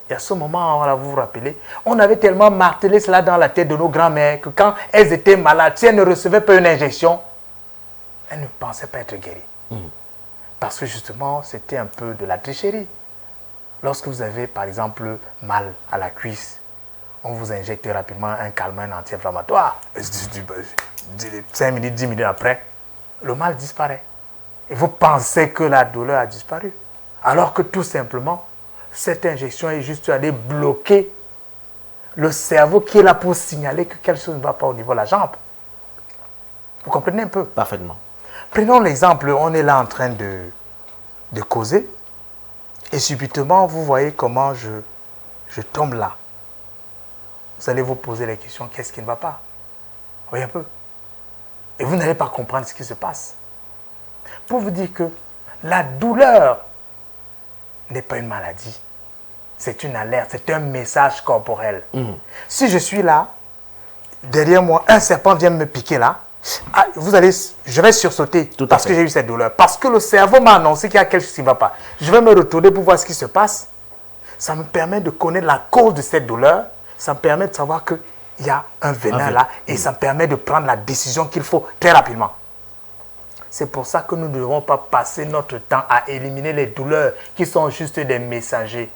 Et à ce moment, vous vous rappelez, on avait tellement martelé cela dans la tête de nos grand-mères que quand elles étaient malades, si elles ne recevaient pas une injection, elles ne pensaient pas être guéries. Parce que justement, c'était un peu de la tricherie. Lorsque vous avez, par exemple, mal à la cuisse, on vous injecte rapidement un calmant, un anti-inflammatoire. 5 minutes, 10 minutes après, le mal disparaît. Et vous pensez que la douleur a disparu. Alors que tout simplement, cette injection est juste allée bloquer le cerveau qui est là pour signaler que quelque chose ne va pas au niveau de la jambe. Vous comprenez un peu? Parfaitement. Prenons l'exemple, on est là en train de causer et subitement, vous voyez comment je tombe là. Vous allez vous poser la question, qu'est-ce qui ne va pas? Voyez un peu. Et vous n'allez pas comprendre ce qui se passe. Pour vous dire que la douleur n'est pas une maladie. C'est une alerte, c'est un message corporel. Si je suis là, derrière moi, un serpent vient me piquer là, je vais sursauter parce que j'ai eu cette douleur. Parce que le cerveau m'a annoncé qu'il y a quelque chose qui ne va pas. Je vais me retourner pour voir ce qui se passe. Ça me permet de connaître la cause de cette douleur. Ça me permet de savoir qu'il y a un venin là. Et ça me permet de prendre la décision qu'il faut très rapidement. C'est pour ça que nous ne devons pas passer notre temps à éliminer les douleurs qui sont juste des messagers.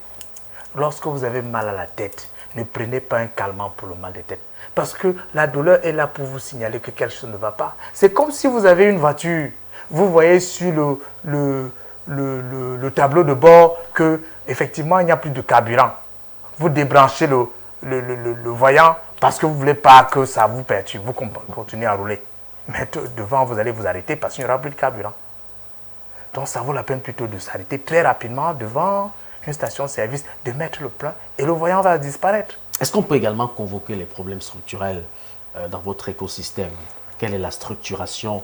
Lorsque vous avez mal à la tête, ne prenez pas un calmant pour le mal de tête. Parce que la douleur est là pour vous signaler que quelque chose ne va pas. C'est comme si vous avez une voiture. Vous voyez sur le tableau de bord que effectivement il n'y a plus de carburant. Vous débranchez le voyant parce que vous ne voulez pas que ça vous perturbe. Vous continuez à rouler. Mais devant, vous allez vous arrêter parce qu'il n'y aura plus de carburant. Donc ça vaut la peine plutôt de s'arrêter très rapidement devant une station-service, de mettre le plein et le voyant va disparaître. Est-ce qu'on peut également convoquer les problèmes structurels dans votre écosystème? Quelle est la structuration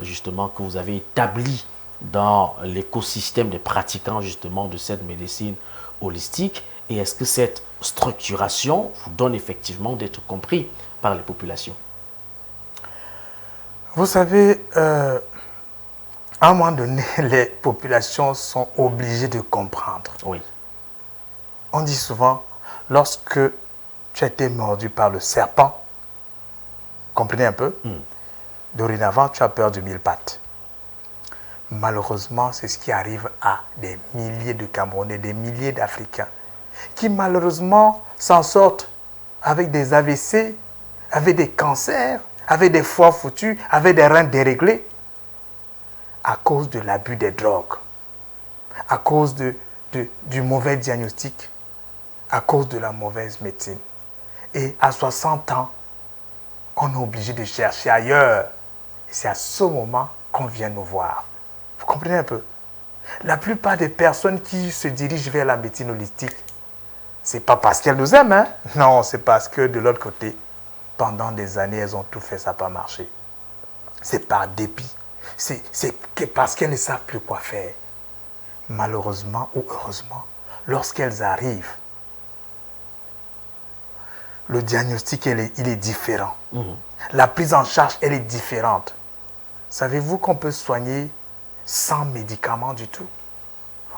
justement que vous avez établie dans l'écosystème des pratiquants justement de cette médecine holistique? Et est-ce que cette structuration vous donne effectivement d'être compris par les populations? Vous savez, à un moment donné, les populations sont obligées de comprendre. Oui. On dit souvent, lorsque tu as été mordu par le serpent, comprenez un peu, dorénavant, tu as peur de 1000 pattes. Malheureusement, c'est ce qui arrive à des milliers de Camerounais, des milliers d'Africains, qui malheureusement s'en sortent avec des AVC, avec des cancers, avec des foies foutus, avec des reins déréglés, à cause de l'abus des drogues, à cause du mauvais diagnostic, à cause de la mauvaise médecine. Et à 60 ans, on est obligé de chercher ailleurs. Et c'est à ce moment qu'on vient nous voir. Vous comprenez un peu? La plupart des personnes qui se dirigent vers la médecine holistique, ce n'est pas parce qu'elles nous aiment, hein? Non, c'est parce que de l'autre côté, pendant des années, elles ont tout fait, ça n'a pas marché. C'est par dépit. C'est parce qu'elles ne savent plus quoi faire. Malheureusement ou heureusement, lorsqu'elles arrivent, le diagnostic, il est différent. La prise en charge, elle est différente. Savez-vous qu'on peut soigner sans médicaments du tout?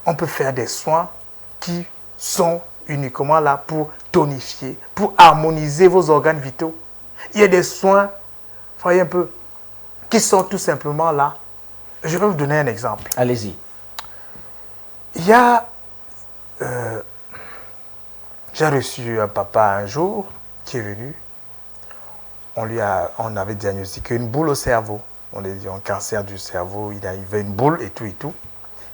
On peut faire des soins qui sont uniquement là pour tonifier, pour harmoniser vos organes vitaux. Il y a des soins, voyez un peu, qui sont tout simplement là. Je vais vous donner un exemple. Allez-y. Il y a... j'ai reçu un papa un jour qui est venu. On avait diagnostiqué une boule au cerveau. On a dit un cancer du cerveau. Il avait une boule et tout et tout.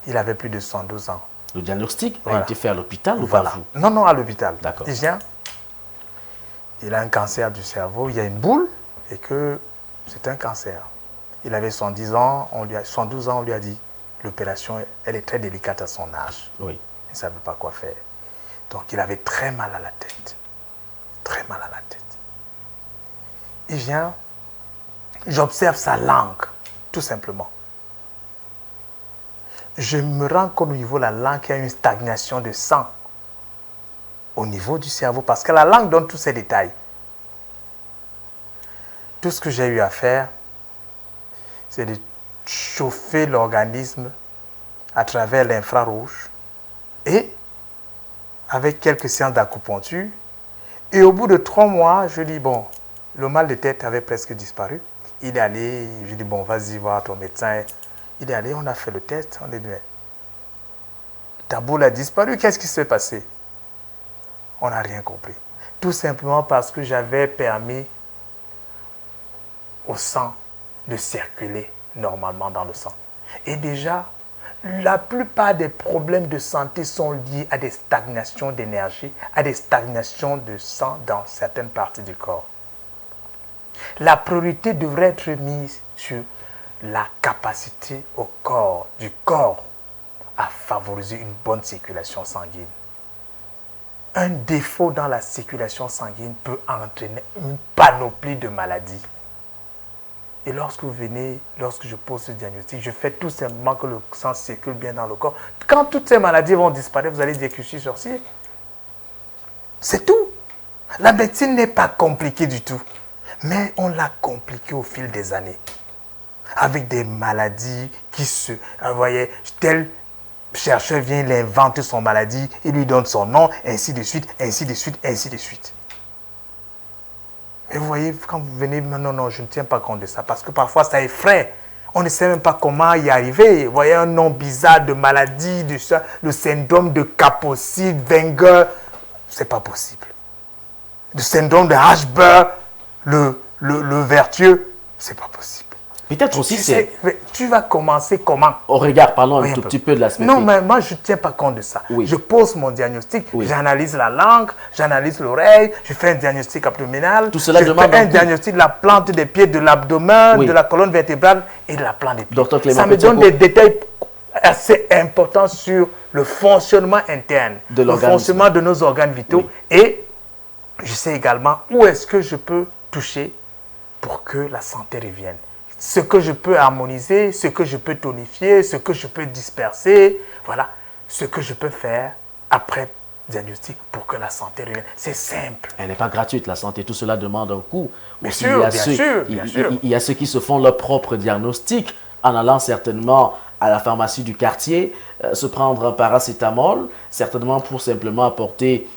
Il avait plus de 112 ans. Le diagnostic Voilà. a été fait à l'hôpital ou Voilà. pas vous? Non, non, à l'hôpital. D'accord. Il vient. Il a un cancer du cerveau. Il y a une boule et que c'est un cancer. Il avait 110 ans, 112 ans, on lui a dit l'opération, elle est très délicate à son âge. Oui. Il ne savait pas quoi faire. Donc il avait très mal à la tête. Très mal à la tête. Il vient, j'observe sa langue, tout simplement. Je me rends compte au niveau de la langue qu'il y a une stagnation de sang au niveau du cerveau, parce que la langue donne tous ces détails. Tout ce que j'ai eu à faire, c'est de chauffer l'organisme à travers l'infrarouge et avec quelques séances d'acupuncture. Et au bout de 3 mois, je dis, bon, le mal de tête avait presque disparu. Il est allé, je dis, bon, vas-y voir ton médecin. Il est allé, on a fait le test, on est dit, mais ta boule a disparu, qu'est-ce qui s'est passé? On n'a rien compris. Tout simplement parce que j'avais permis au sang de circuler normalement dans le sang. Et déjà, la plupart des problèmes de santé sont liés à des stagnations d'énergie, à des stagnations de sang dans certaines parties du corps. La priorité devrait être mise sur la capacité du corps à favoriser une bonne circulation sanguine. Un défaut dans la circulation sanguine peut entraîner une panoplie de maladies. Et lorsque vous venez, lorsque je pose ce diagnostic, je fais tout simplement que le sang circule bien dans le corps. Quand toutes ces maladies vont disparaître, vous allez dire que je suis sorcier. C'est tout. La médecine n'est pas compliquée du tout. Mais on l'a compliquée au fil des années. Avec des maladies qui se... Vous voyez, tel chercheur vient, il invente son maladie, il lui donne son nom, ainsi de suite, ainsi de suite, ainsi de suite. Et vous voyez, quand vous venez, non, je ne tiens pas compte de ça, parce que parfois ça effraie. On ne sait même pas comment y arriver. Vous voyez un nom bizarre de maladie, de ça, le syndrome de Kaposi, Wenger, c'est pas possible. Le syndrome de Ashburn, le vertueux, c'est pas possible. Peut-être aussi c'est... Tu vas commencer comment? Au regard, parlons un tout petit peu de l'aspect. Non, mais moi, je ne tiens pas compte de ça. Oui. Je pose mon diagnostic, Oui. j'analyse la langue, j'analyse l'oreille, je fais un diagnostic abdominal, Tout cela je demande fais un un coup. diagnostic de la plante des pieds, de l'abdomen, Oui. de la colonne vertébrale et de la plante des pieds. Docteur Clément Ça me donne Petiaco. des détails assez important sur le fonctionnement interne, de le fonctionnement de nos organes vitaux. Oui. Et je sais également où est-ce que je peux toucher pour que la santé revienne. Ce que je peux harmoniser, ce que je peux tonifier, ce que je peux disperser, voilà, ce que je peux faire après diagnostic pour que la santé revienne. C'est simple. Elle n'est pas gratuite, la santé. Tout cela demande un coût. Bien sûr, bien sûr. Il y a ceux qui se font leur propre diagnostic en allant certainement à la pharmacie du quartier, se prendre un paracétamol, certainement pour simplement apporter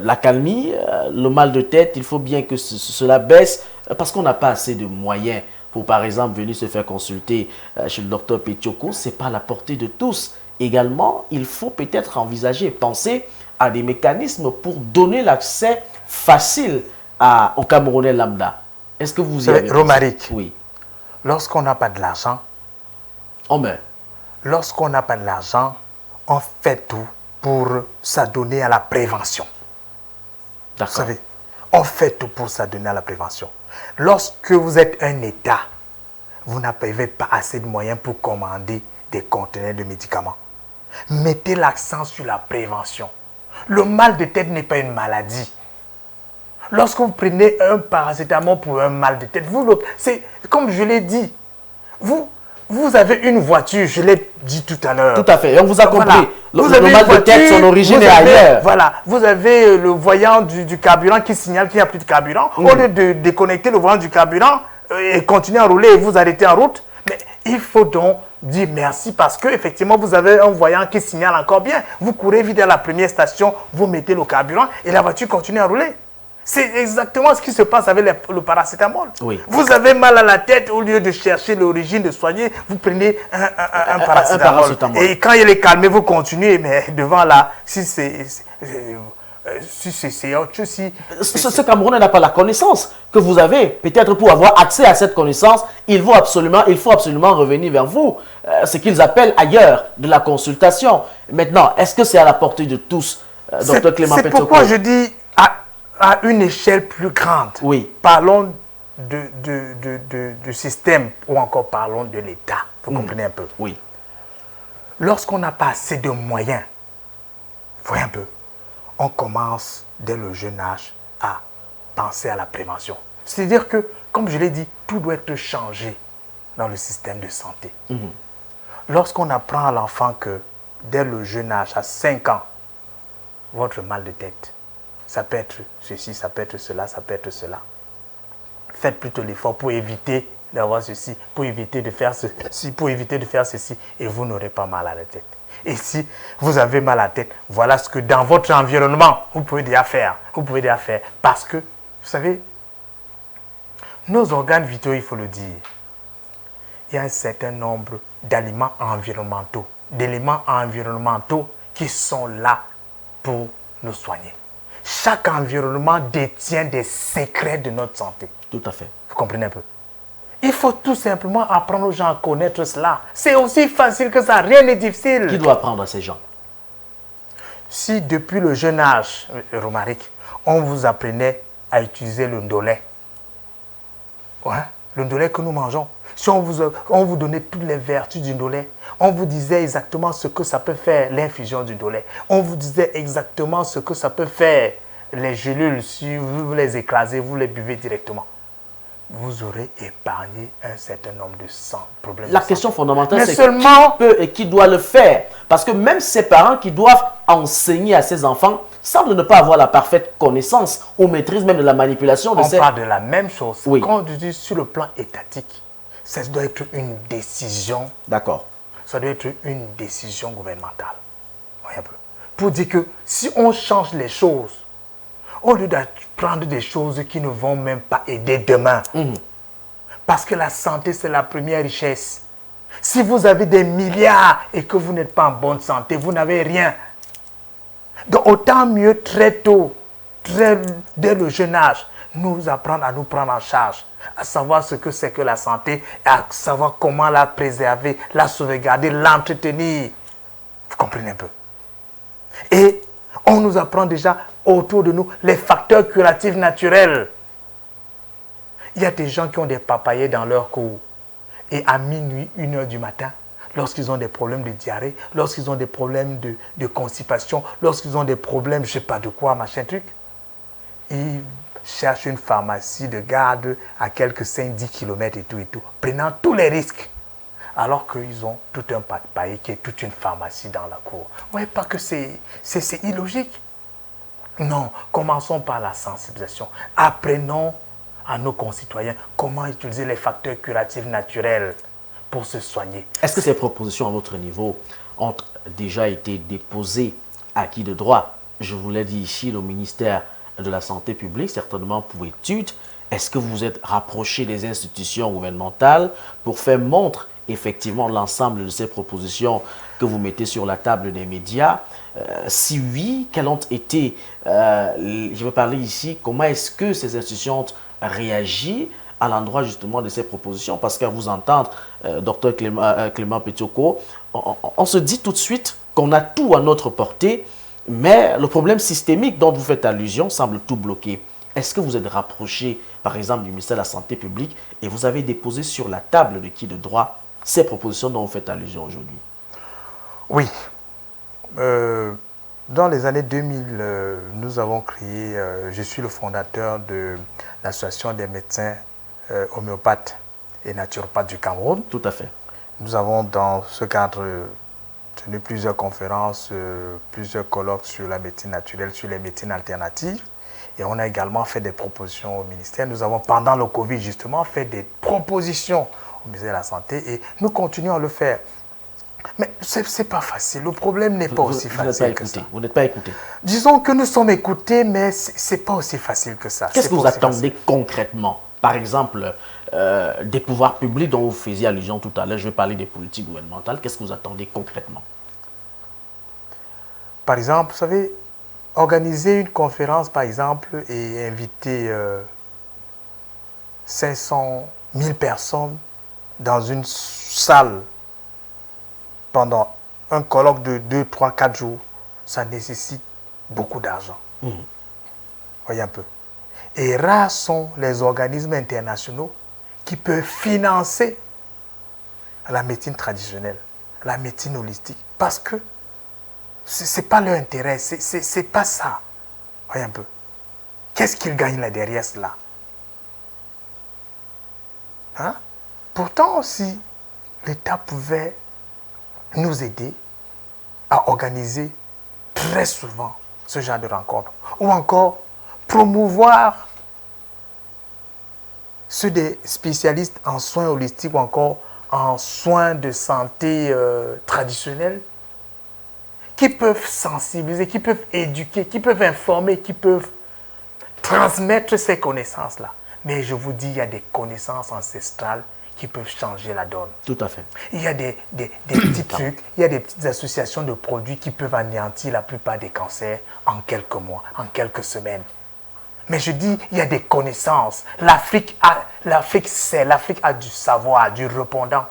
l'accalmie, le mal de tête. Il faut bien que cela baisse parce qu'on n'a pas assez de moyens pour, par exemple, venir se faire consulter chez le docteur Pétioko. Ce n'est pas à la portée de tous. Également, il faut peut-être envisager, penser à des mécanismes pour donner l'accès facile au Camerounais lambda. Est-ce que vous y avez pensé? Romaric, oui. Lorsqu'on n'a pas de l'argent, lorsqu'on n'a pas de l'argent, on fait tout pour s'adonner à la prévention. Vous savez, on fait tout pour s'adonner à la prévention. Lorsque vous êtes un État, vous n'avez pas assez de moyens pour commander des conteneurs de médicaments. Mettez l'accent sur la prévention. Le mal de tête n'est pas une maladie. Lorsque vous prenez un paracétamol pour un mal de tête, c'est comme je l'ai dit, vous avez une voiture, je l'ai dit tout à l'heure. Tout à fait, et on vous a compris. Voilà. Le mal de tête, son origine est ailleurs. Voilà, vous avez le voyant du carburant qui signale qu'il n'y a plus de carburant. Au lieu de déconnecter le voyant du carburant et continuer à rouler et vous arrêter en route, mais il faut donc dire merci parce que effectivement vous avez un voyant qui signale encore bien. Vous courez vite à la première station, vous mettez le carburant et la voiture continue à rouler. C'est exactement ce qui se passe avec le paracétamol. Oui. Vous avez mal à la tête, au lieu de chercher l'origine, de soigner, vous prenez un paracétamol. Et quand il est calmé, vous continuez, mais devant là, si c'est autre chose. Ce Camerounais n'a pas la connaissance que vous avez. Peut-être pour avoir accès à cette connaissance, il faut absolument revenir vers vous. Ce qu'ils appellent ailleurs de la consultation. Maintenant, est-ce que c'est à la portée de tous, Dr Clément Pétioko? C'est pourquoi je dis à une échelle plus grande. Oui. Parlons du système ou encore parlons de l'État. Vous comprenez un peu? Oui. Lorsqu'on n'a pas assez de moyens, voyez un peu, on commence dès le jeune âge à penser à la prévention. C'est-à-dire que, comme je l'ai dit, tout doit être changé dans le système de santé. Lorsqu'on apprend à l'enfant que dès le jeune âge, à 5 ans, votre mal de tête, ça peut être ceci, ça peut être cela, ça peut être cela. Faites plutôt l'effort pour éviter d'avoir ceci, pour éviter de faire ceci, et vous n'aurez pas mal à la tête. Et si vous avez mal à la tête, voilà ce que dans votre environnement, vous pouvez déjà faire. Parce que, vous savez, nos organes vitaux, il faut le dire, il y a un certain nombre d'aliments environnementaux, d'éléments environnementaux qui sont là pour nous soigner. Chaque environnement détient des secrets de notre santé. Tout à fait. Vous comprenez un peu? Il faut tout simplement apprendre aux gens à connaître cela. C'est aussi facile que ça, rien n'est difficile. Qui doit apprendre à ces gens? Si depuis le jeune âge, Romaric, on vous apprenait à utiliser le ndolé, le ndolé que nous mangeons, si on vous donnait toutes les vertus du ndolé, on vous disait exactement ce que ça peut faire l'infusion du ndolé, on vous disait exactement ce que ça peut faire les gélules, si vous les écrasez, vous les buvez directement, vous aurez épargné un certain nombre de problèmes. La question fondamentale, c'est qui peut et qui doit le faire. Parce que même ces parents qui doivent enseigner à ces enfants semblent ne pas avoir la parfaite connaissance ou maîtrise même de la manipulation de On parle de la même chose. Oui. Quand on dit sur le plan étatique, ça doit être une décision. D'accord. Ça doit être une décision gouvernementale. Voyez un peu. Pour dire que si on change les choses, au lieu de prendre des choses qui ne vont même pas aider demain. Parce que la santé, c'est la première richesse. Si vous avez des milliards et que vous n'êtes pas en bonne santé, vous n'avez rien. Donc autant mieux très tôt, dès le jeune âge, nous apprendre à nous prendre en charge, à savoir ce que c'est que la santé, à savoir comment la préserver, la sauvegarder, l'entretenir. Vous comprenez un peu? Et on nous apprend déjà autour de nous les facteurs curatifs naturels. Il y a des gens qui ont des papayers dans leur cour. Et à minuit, 1h du matin, lorsqu'ils ont des problèmes de diarrhée, lorsqu'ils ont des problèmes de constipation, lorsqu'ils ont des problèmes, je ne sais pas de quoi, machin truc, ils cherchent une pharmacie de garde à quelques 5-10 km et tout, prenant tous les risques. Alors qu'ils ont tout un paille qui est toute une pharmacie dans la cour. Vous ne voyez pas que c'est illogique? Non, commençons par la sensibilisation. Apprenons à nos concitoyens comment utiliser les facteurs curatifs naturels pour se soigner. Est-ce que ces propositions à votre niveau ont déjà été déposées à qui de droit? Je vous l'ai dit ici, le ministère de la Santé publique, certainement pour études. Est-ce que vous vous êtes rapproché des institutions gouvernementales pour faire montre effectivement l'ensemble de ces propositions que vous mettez sur la table des médias? Si oui, quelles ont été, je veux parler ici, comment est-ce que ces institutions ont réagi à l'endroit justement de ces propositions? Parce qu'à vous entendre, Dr Clément Petioko, on se dit tout de suite qu'on a tout à notre portée, mais le problème systémique dont vous faites allusion semble tout bloquer. Est-ce que vous êtes rapproché, par exemple, du ministère de la Santé publique et vous avez déposé sur la table de qui de droit ces propositions dont vous faites allusion aujourd'hui? Oui. Dans les années 2000, nous avons créé, je suis le fondateur de l'association des médecins homéopathes et naturopathes du Cameroun. Tout à fait. Nous avons dans ce cadre tenu plusieurs conférences, plusieurs colloques sur la médecine naturelle, sur les médecines alternatives. Et on a également fait des propositions au ministère. Nous avons, pendant le Covid, justement, fait des propositions au ministère de la Santé et nous continuons à le faire. Mais ce n'est pas facile. Le problème n'est pas aussi facile que ça. Vous n'êtes pas écouté. Disons que nous sommes écoutés, mais ce n'est pas aussi facile que ça. Qu'est-ce que vous attendez concrètement? Par exemple, des pouvoirs publics dont vous faisiez allusion tout à l'heure, je vais parler des politiques gouvernementales. Qu'est-ce que vous attendez concrètement? Par exemple, vous savez, organiser une conférence, par exemple, et inviter 500 000 personnes dans une salle pendant un colloque de 2, 3, 4 jours, ça nécessite beaucoup d'argent. Voyez un peu. Et rares sont les organismes internationaux qui peuvent financer la médecine traditionnelle, la médecine holistique, parce que ce n'est pas leur intérêt, c'est pas ça. Voyez un peu. Qu'est-ce qu'ils gagnent là derrière cela? Hein? Pourtant, si l'État pouvait nous aider à organiser très souvent ce genre de rencontres, ou encore promouvoir ceux des spécialistes en soins holistiques ou encore en soins de santé traditionnels, qui peuvent sensibiliser, qui peuvent éduquer, qui peuvent informer, qui peuvent transmettre ces connaissances-là. Mais je vous dis, il y a des connaissances ancestrales qui peuvent changer la donne. Tout à fait. Il y a des petits trucs, il y a des petites associations de produits qui peuvent anéantir la plupart des cancers en quelques mois, en quelques semaines. Mais je dis, il y a des connaissances. L'Afrique sait, l'Afrique a du savoir, du répondant.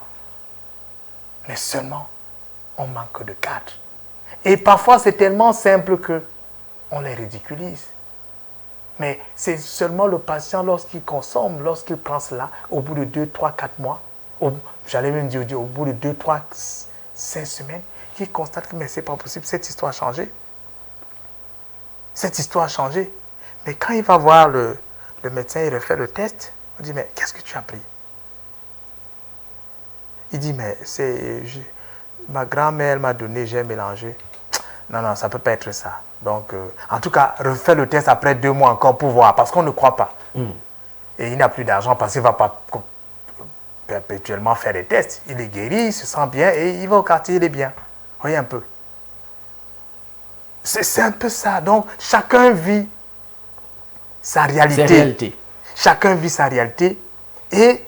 Mais seulement, on manque de cadre. Et parfois, c'est tellement simple qu'on les ridiculise. Mais c'est seulement le patient, lorsqu'il consomme, lorsqu'il prend cela, au bout de 2, 3, 4 mois, j'allais même dire au bout de 2, 3, 5 semaines, qu'il constate que mais c'est pas possible, cette histoire a changé. Cette histoire a changé. Mais quand il va voir le médecin, il refait le test, on dit, mais qu'est-ce que tu as pris? Il dit, mais ma grand-mère m'a donné, j'ai mélangé. Non, ça ne peut pas être ça. Donc, en tout cas, refais le test après 2 mois encore pour voir, parce qu'on ne croit pas. Et il n'a plus d'argent parce qu'il ne va pas perpétuellement faire des tests. Il est guéri, il se sent bien et il va au quartier, il est bien. Voyez un peu. C'est un peu ça. Donc, chacun vit sa réalité. Chacun vit sa réalité et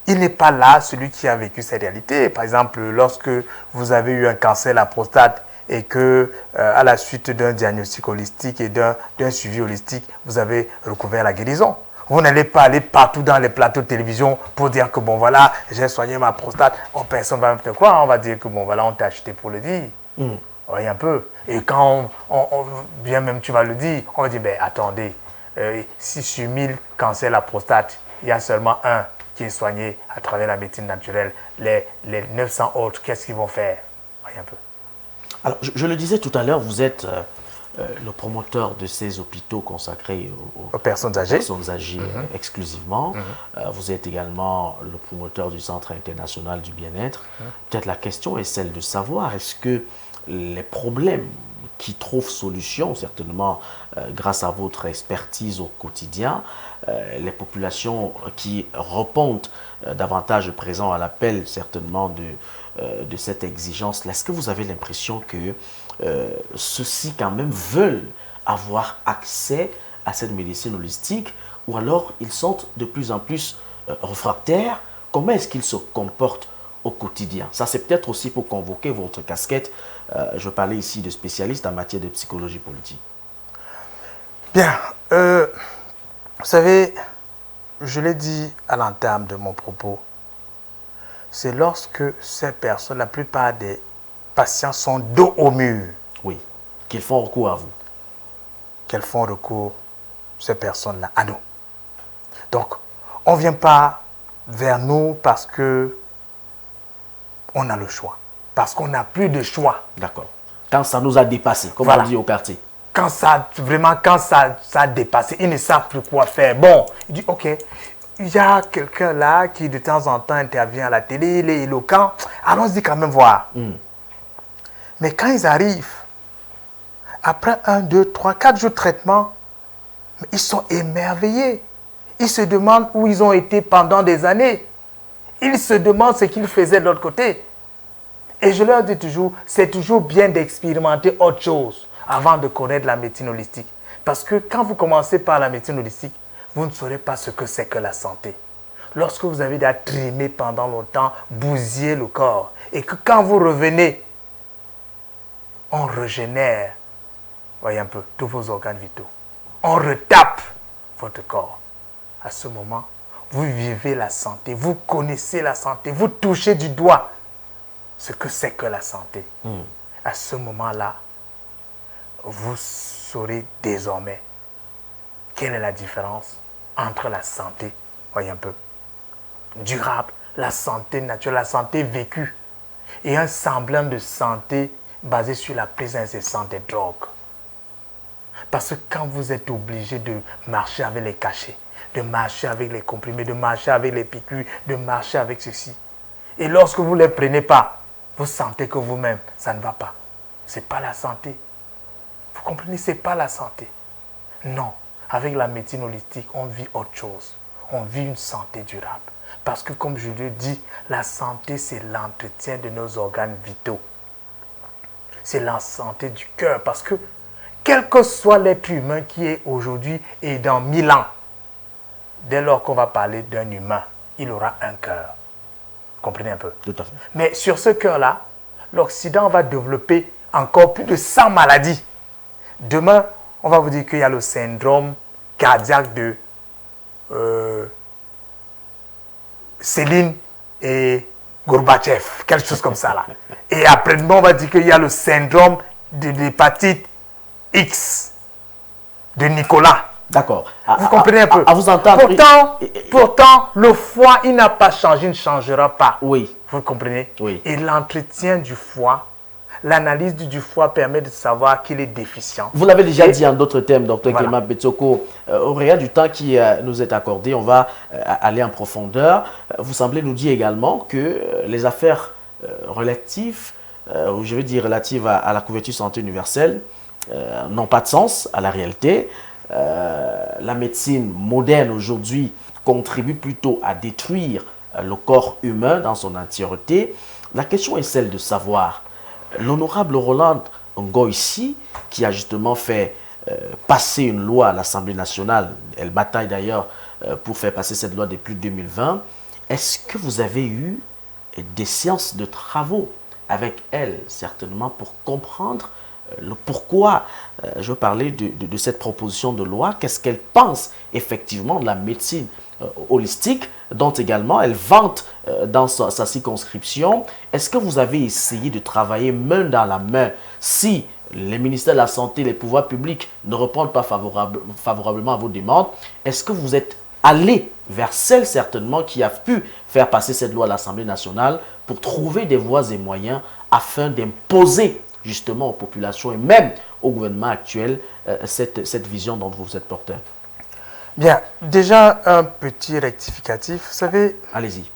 il n'est pas là, celui qui a vécu sa réalité. Par exemple, lorsque vous avez eu un cancer de la prostate et que, à la suite d'un diagnostic holistique et d'un suivi holistique, vous avez recouvert la guérison. Vous n'allez pas aller partout dans les plateaux de télévision pour dire que, bon, voilà, j'ai soigné ma prostate. Oh, personne ne va me croire. On va dire que, bon, voilà, on t'a acheté pour le dire. Voyez un peu. Et quand bien même tu vas le dire, on va dire, ben attendez, si sur 1000 cancers de la prostate, il y a seulement un qui est soigné à travers la médecine naturelle, les 900 autres, qu'est-ce qu'ils vont faire? Voyez un peu. Alors, je le disais tout à l'heure, vous êtes le promoteur de ces hôpitaux consacrés Aux personnes âgées. Exclusivement. Vous êtes également le promoteur du Centre international du bien-être. Peut-être la question est celle de savoir, est-ce que les problèmes qui trouvent solution, certainement grâce à votre expertise au quotidien, les populations qui répondent davantage présent à l'appel certainement de cette exigence, est-ce que vous avez l'impression que ceux-ci quand même veulent avoir accès à cette médecine holistique, ou alors ils sont de plus en plus réfractaires? Comment est-ce qu'ils se comportent au quotidien? Ça, c'est peut-être aussi pour convoquer votre casquette. Je parlais ici de spécialistes en matière de psychologie politique. Bien. Vous savez, je l'ai dit à l'entame de mon propos, c'est lorsque ces personnes, la plupart des patients sont dos au mur. Oui, qu'ils font recours à vous. Qu'elles font recours, ces personnes-là, à nous. Donc, on ne vient pas vers nous parce que on a le choix. Parce qu'on n'a plus de choix. D'accord. Quand ça nous a dépassé, comme Voilà. on dit au quartier. Quand ça a dépassé, ils ne savent plus quoi faire. Bon, il dit, ok, il y a quelqu'un là qui de temps en temps intervient à la télé, il est éloquent, allons-y quand même voir. Mais quand ils arrivent, après 1, 2, 3, 4 jours de traitement, ils sont émerveillés. Ils se demandent où ils ont été pendant des années. Ils se demandent ce qu'ils faisaient de l'autre côté. Et je leur dis toujours, c'est toujours bien d'expérimenter autre chose avant de connaître la médecine holistique. Parce que quand vous commencez par la médecine holistique, vous ne saurez pas ce que c'est que la santé. Lorsque vous avez déjà trimé pendant longtemps, bousillé le corps, et que quand vous revenez, on régénère, voyez un peu, tous vos organes vitaux. On retape votre corps. À ce moment, vous vivez la santé, vous connaissez la santé, vous touchez du doigt ce que c'est que la santé. À ce moment-là, vous saurez désormais quelle est la différence entre la santé, voyez un peu, durable, la santé naturelle, la santé vécue, et un semblant de santé basé sur la prise incessante des drogues. Parce que quand vous êtes obligé de marcher avec les cachets, de marcher avec les comprimés, de marcher avec les piqûres, de marcher avec ceci, et lorsque vous ne les prenez pas, vous sentez que vous-même, ça ne va pas. Ce n'est pas la santé. Vous comprenez, ce n'est pas la santé. Non, avec la médecine holistique, on vit autre chose. On vit une santé durable. Parce que comme je le dis, la santé, c'est l'entretien de nos organes vitaux. C'est la santé du cœur. Parce que quel que soit l'être humain qui est aujourd'hui et dans 1000 ans, dès lors qu'on va parler d'un humain, il aura un cœur. Comprenez un peu. Tout à fait. Mais sur ce cœur-là, l'Occident va développer encore plus de 100 maladies. Demain, on va vous dire qu'il y a le syndrome cardiaque de Céline et Gorbatchev, quelque chose comme ça là. Et après-demain, on va dire qu'il y a le syndrome de l'hépatite X de Nicolas. D'accord. Vous comprenez un peu. À vous entendre. Pourtant, le foie, il n'a pas changé, il ne changera pas. Oui. Vous comprenez? Oui. Et l'entretien du foie, l'analyse du foie permet de savoir qu'il est déficient. Vous l'avez déjà dit en d'autres termes, Dr. Voilà. Clément Betsoko. Au regard du temps qui nous est accordé, on va aller en profondeur. Vous semblez nous dire également que les affaires relatives, je veux dire relatives à la couverture santé universelle, n'ont pas de sens à la réalité. La médecine moderne aujourd'hui contribue plutôt à détruire le corps humain dans son entièreté. La question est celle de savoir, l'honorable Roland Ngoïsi, qui a justement fait passer une loi à l'Assemblée nationale, elle bataille d'ailleurs pour faire passer cette loi depuis 2020, est-ce que vous avez eu des séances de travaux avec elle, certainement, pour comprendre le pourquoi, je veux parler de cette proposition de loi, qu'est-ce qu'elle pense effectivement de la médecine holistique, dont également elle vante dans sa circonscription. Est-ce que vous avez essayé de travailler main dans la main si les ministères de la Santé, les pouvoirs publics ne répondent pas favorablement à vos demandes? Est-ce que vous êtes aller vers celle certainement qui a pu faire passer cette loi à l'Assemblée nationale pour trouver des voies et moyens afin d'imposer justement aux populations et même au gouvernement actuel cette vision dont vous êtes porteur. Bien, déjà un petit rectificatif. Vous savez, allez-y.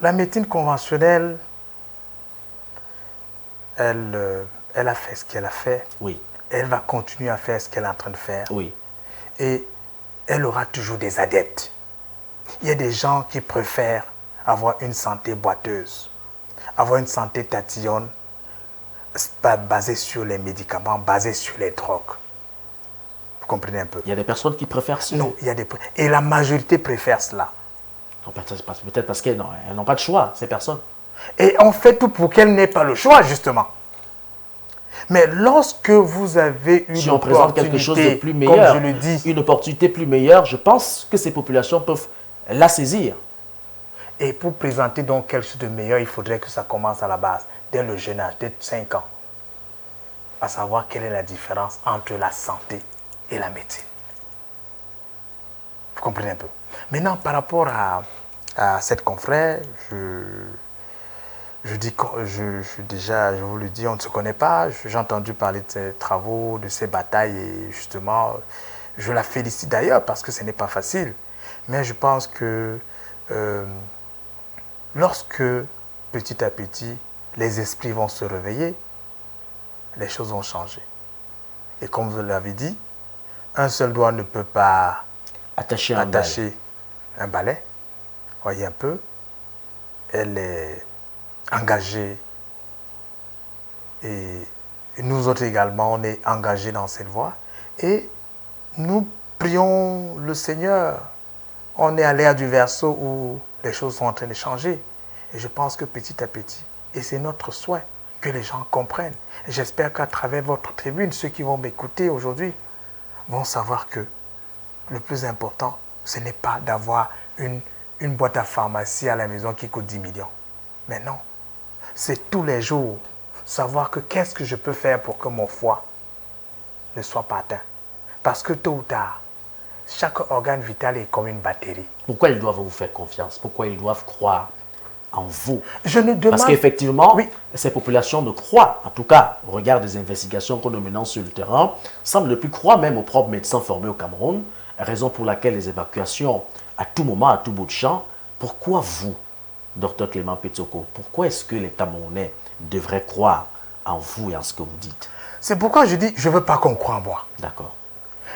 La médecine conventionnelle, elle a fait ce qu'elle a fait. Oui. Elle va continuer à faire ce qu'elle est en train de faire. Oui. Et elle aura toujours des adeptes. Il y a des gens qui préfèrent avoir une santé boiteuse, avoir une santé tatillonne, basée sur les médicaments, basée sur les drogues. Vous comprenez un peu? Il y a des personnes qui préfèrent cela. Non, et la majorité préfère cela. Peut-être parce qu'elles n'ont pas de choix, ces personnes. Et on fait tout pour qu'elles n'aient pas le choix, justement. Mais lorsque vous avez une si on présente quelque chose de plus meilleur, comme je le dis, une opportunité plus meilleure, je pense que ces populations peuvent la saisir. Et pour présenter donc quelque chose de meilleur, il faudrait que ça commence à la base, dès le jeune âge, dès 5 ans. À savoir quelle est la différence entre la santé et la médecine. Vous comprenez un peu? Maintenant, par rapport à cette confrère, je vous le dis, on ne se connaît pas. J'ai entendu parler de ses travaux, de ses batailles et justement, je la félicite d'ailleurs parce que ce n'est pas facile. Mais je pense que lorsque petit à petit les esprits vont se réveiller, les choses vont changer. Et comme vous l'avez dit, un seul doigt ne peut pas attacher un balai. Voyez un peu, elle est engagée et nous autres également, on est engagés dans cette voie et nous prions le Seigneur. On est à l'ère du verseau où les choses sont en train de changer et je pense que petit à petit, et c'est notre souhait que les gens comprennent. J'espère qu'à travers votre tribune, ceux qui vont m'écouter aujourd'hui vont savoir que le plus important, ce n'est pas d'avoir une boîte à pharmacie à la maison qui coûte 10 millions. Mais non, c'est tous les jours savoir que qu'est-ce que je peux faire pour que mon foie ne soit pas atteint. Parce que tôt ou tard, chaque organe vital est comme une batterie. Pourquoi ils doivent vous faire confiance? Pourquoi ils doivent croire en vous? Je ne demande... Parce qu'effectivement, oui, ces populations ne croient, en tout cas, au regard des investigations que nous menons sur le terrain, semblent ne plus croire même aux propres médecins formés au Cameroun, raison pour laquelle les évacuations, à tout moment, à tout bout de champ. Pourquoi vous, Dr Clément Petsoko, pourquoi est-ce que les Camerounais devraient croire en vous et en ce que vous dites? C'est pourquoi je dis, je ne veux pas qu'on croie en moi. D'accord.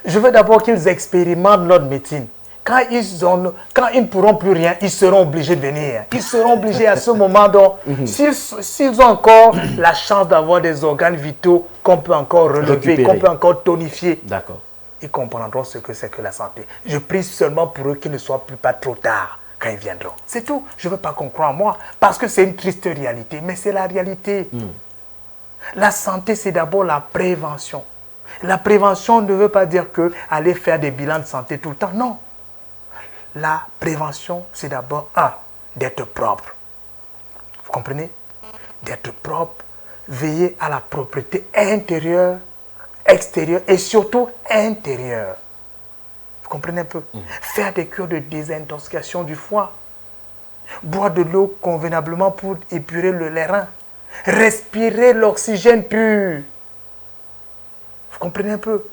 Je veux d'abord qu'ils expérimentent notre médecine. Quand ils ne pourront plus rien, ils seront obligés de venir. Ils seront obligés à ce moment. Donc, s'ils ont encore la chance d'avoir des organes vitaux qu'on peut encore relever, qu'on peut encore tonifier, ils comprendront ce que c'est que la santé. Je prie seulement pour eux qu'il ne soit pas trop tard quand ils viendront. C'est tout. Je ne veux pas qu'on croie en moi parce que c'est une triste réalité, mais c'est la réalité. La santé, c'est d'abord la prévention. La prévention ne veut pas dire que aller faire des bilans de santé tout le temps. Non. La prévention, c'est d'abord, d'être propre. Vous comprenez? D'être propre, veiller à la propreté intérieure, extérieure et surtout intérieure. Vous comprenez un peu? Faire des cures de désintoxication du foie. Boire de l'eau convenablement pour épurer les reins. Respirer l'oxygène pur. Vous comprenez un peu?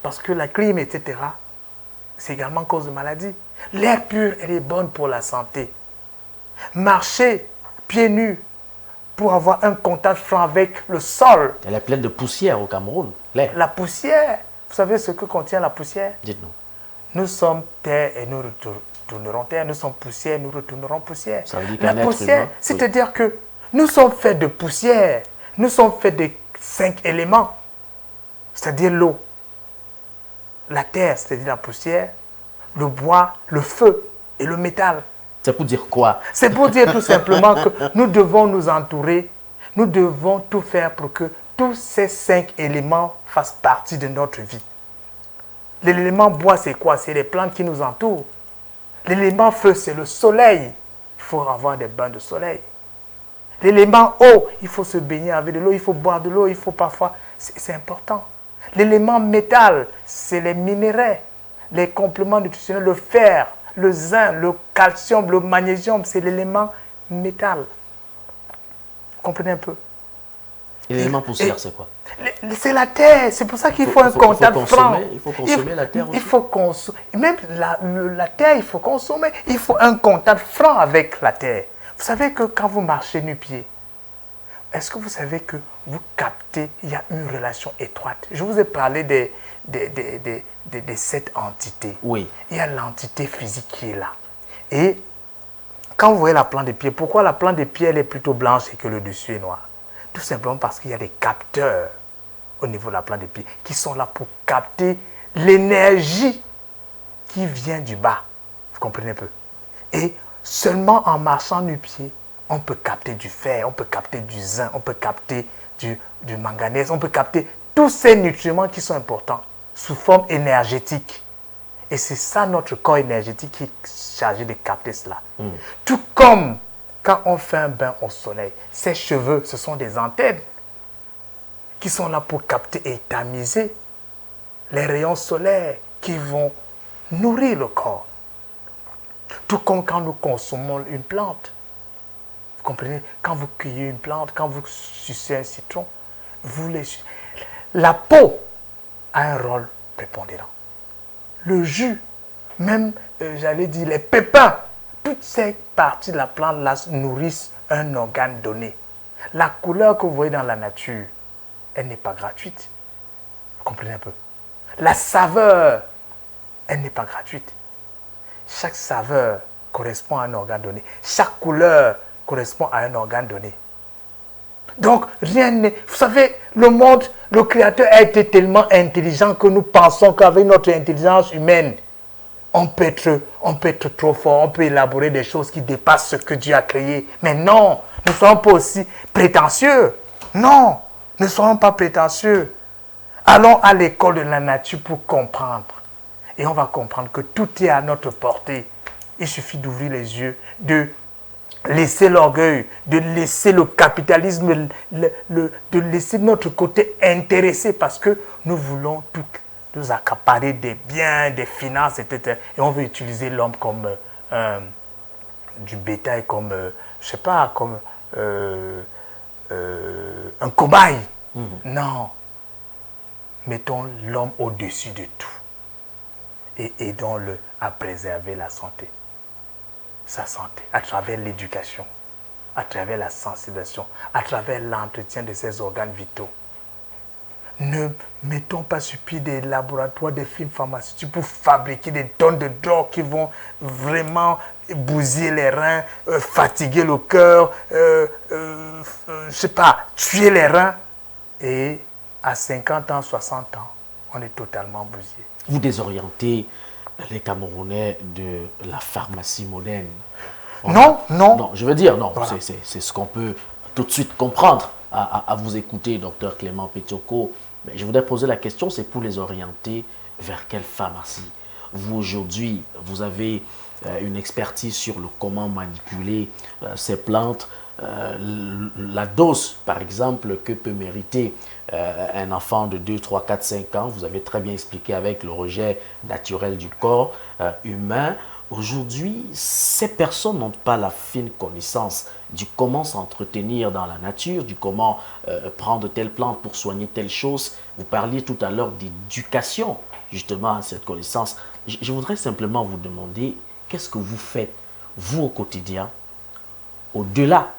Parce que la clim, etc., c'est également cause de maladie. L'air pur, elle est bonne pour la santé. Marcher pieds nus pour avoir un contact franc avec le sol. Elle est pleine de poussière au Cameroun. La poussière, vous savez ce que contient la poussière? Dites-nous. Nous sommes terre et nous retournerons terre. Nous sommes poussière, nous retournerons poussière. Ça veut dire la poussière, c'est-à-dire que nous sommes faits de poussière. Nous sommes faits de 5 éléments. C'est-à-dire l'eau, la terre, c'est-à-dire la poussière, le bois, le feu et le métal. C'est pour dire quoi? C'est pour dire tout simplement que nous devons nous entourer, nous devons tout faire pour que tous ces 5 éléments fassent partie de notre vie. L'élément bois, c'est quoi? C'est les plantes qui nous entourent. L'élément feu, c'est le soleil. Il faut avoir des bains de soleil. L'élément eau, il faut se baigner avec de l'eau, il faut boire de l'eau, il faut parfois... C'est important. L'élément métal, c'est les minéraux, les compléments nutritionnels, le fer, le zinc, le calcium, le magnésium, c'est l'élément métal. Vous comprenez un peu? Et l'élément poussière, c'est quoi? C'est la terre. C'est pour ça qu'il faut un contact franc. Il faut consommer la terre aussi. Il faut consommer. Même la terre, il faut consommer. Il faut un contact franc avec la terre. Vous savez que quand vous marchez nu-pied, est-ce que vous savez que vous captez, il y a une relation étroite? Je vous ai parlé des 7 entités. Oui. Il y a l'entité physique qui est là. Et quand vous voyez la plante des pieds, pourquoi la plante des pieds elle est plutôt blanche et que le dessus est noir? Tout simplement parce qu'il y a des capteurs au niveau de la plante des pieds qui sont là pour capter l'énergie qui vient du bas. Vous comprenez un peu? Et seulement en marchant nu-pied, on peut capter du fer, on peut capter du zinc, on peut capter du manganèse, on peut capter tous ces nutriments qui sont importants sous forme énergétique. Et c'est ça notre corps énergétique qui est chargé de capter cela. Tout comme quand on fait un bain au soleil, ces cheveux, ce sont des antennes qui sont là pour capter et tamiser les rayons solaires qui vont nourrir le corps. Tout comme quand nous consommons une plante. Vous comprenez? Quand vous cueillez une plante, quand vous sucez un citron, la peau a un rôle prépondérant. Le jus, même, j'allais dire, les pépins, toutes ces parties de la plante là nourrissent un organe donné. La couleur que vous voyez dans la nature, elle n'est pas gratuite. Vous comprenez un peu? La saveur, elle n'est pas gratuite. Chaque saveur correspond à un organe donné. Chaque couleur correspond à un organe donné. Donc, rien n'est... Vous savez, le monde, le Créateur a été tellement intelligent que nous pensons qu'avec notre intelligence humaine, on peut être trop fort, on peut élaborer des choses qui dépassent ce que Dieu a créé. Mais non, ne soyons pas aussi prétentieux. Non, ne soyons pas prétentieux. Allons à l'école de la nature pour comprendre. Et on va comprendre que tout est à notre portée. Il suffit d'ouvrir les yeux, de laisser l'orgueil, de laisser le capitalisme, de laisser notre côté intéressé parce que nous voulons tout nous accaparer des biens, des finances, etc. Et on veut utiliser l'homme comme du bétail, comme, je sais pas, comme un cobaye. Non. Mettons l'homme au-dessus de tout. Et aidons-le à préserver la santé. Sa santé, à travers l'éducation, à travers la sensibilisation, à travers l'entretien de ses organes vitaux. Ne mettons pas sur pied des laboratoires, des firmes pharmaceutiques pour fabriquer des tonnes de drogues qui vont vraiment bousiller les reins, fatiguer le cœur, je sais pas, tuer les reins. Et à 50 ans, 60 ans, on est totalement bousillé. Vous désorientez les Camerounais de la pharmacie moderne. Non, je veux dire, non, voilà. C'est ce qu'on peut tout de suite comprendre à vous écouter, docteur Clément Petioko. Mais je voudrais poser la question, c'est pour les orienter vers quelle pharmacie? Vous, aujourd'hui, vous avez une expertise sur le comment manipuler ces plantes, la dose, par exemple, que peut mériter un enfant de 2, 3, 4, 5 ans. Vous avez très bien expliqué avec le rejet naturel du corps humain. Aujourd'hui, ces personnes n'ont pas la fine connaissance du comment s'entretenir dans la nature, du comment prendre telle plante pour soigner telle chose. Vous parliez tout à l'heure d'éducation, justement, à cette connaissance. Je voudrais simplement vous demander, qu'est-ce que vous faites, vous, au quotidien, au-delà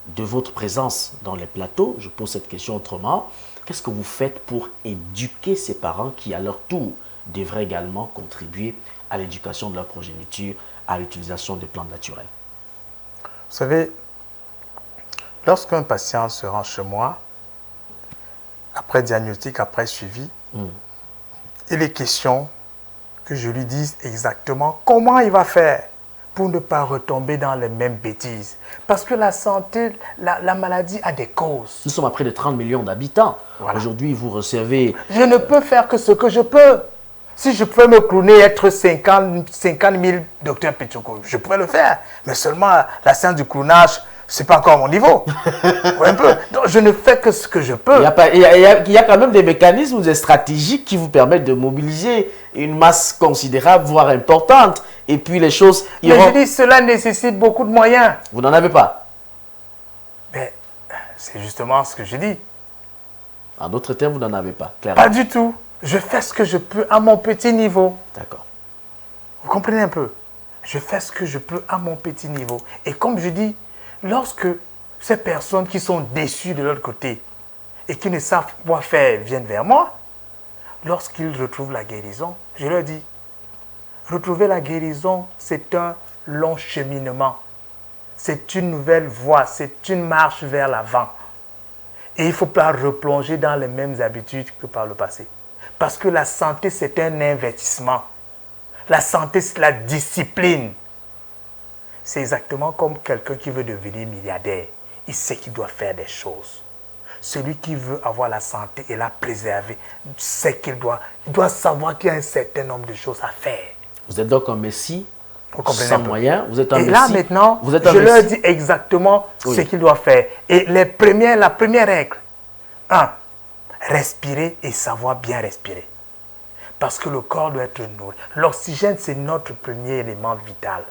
de votre présence dans les plateaux? Je pose cette question autrement. Qu'est-ce que vous faites pour éduquer ces parents qui, à leur tour, devraient également contribuer à l'éducation de leur progéniture, à l'utilisation des plantes naturelles? Vous savez, lorsqu'un patient se rend chez moi, après diagnostic, après suivi, il est question que je lui dise exactement comment il va faire pour ne pas retomber dans les mêmes bêtises. Parce que la santé, la maladie a des causes. Nous sommes à près de 30 millions d'habitants. Voilà. Aujourd'hui, vous recevez... Je ne peux faire que ce que je peux. Si je pouvais me clowner, être 50 000 docteurs Petioko, je pourrais le faire. Mais seulement la science du clownage, ce n'est pas encore à mon niveau. Un peu. Donc, je ne fais que ce que je peux. Il y a quand même des mécanismes, des stratégies qui vous permettent de mobiliser une masse considérable, voire importante, et puis les choses Mais iront... je dis, cela nécessite beaucoup de moyens. Vous n'en avez pas. Mais c'est justement ce que je dis. En d'autres termes, vous n'en avez pas, clairement. Pas du tout. Je fais ce que je peux à mon petit niveau. D'accord. Vous comprenez un peu? Je fais ce que je peux à mon petit niveau. Et comme je dis, lorsque ces personnes qui sont déçues de l'autre côté et qui ne savent pas quoi faire viennent vers moi, lorsqu'ils retrouvent la guérison, je leur dis, retrouver la guérison, c'est un long cheminement. C'est une nouvelle voie, c'est une marche vers l'avant. Et il ne faut pas replonger dans les mêmes habitudes que par le passé. Parce que la santé, c'est un investissement. La santé, c'est la discipline. C'est exactement comme quelqu'un qui veut devenir milliardaire. Il sait qu'il doit faire des choses. Celui qui veut avoir la santé et la préserver, sait qu'il doit savoir qu'il y a un certain nombre de choses à faire. Vous êtes donc un messie sans moyens. Vous êtes un et messie. là maintenant, vous êtes un je leur messie. dis exactement Oui. ce qu'il doit faire. Et la première règle, 1, respirer et savoir bien respirer. Parce que le corps doit être nourri. L'oxygène, c'est notre premier élément vital.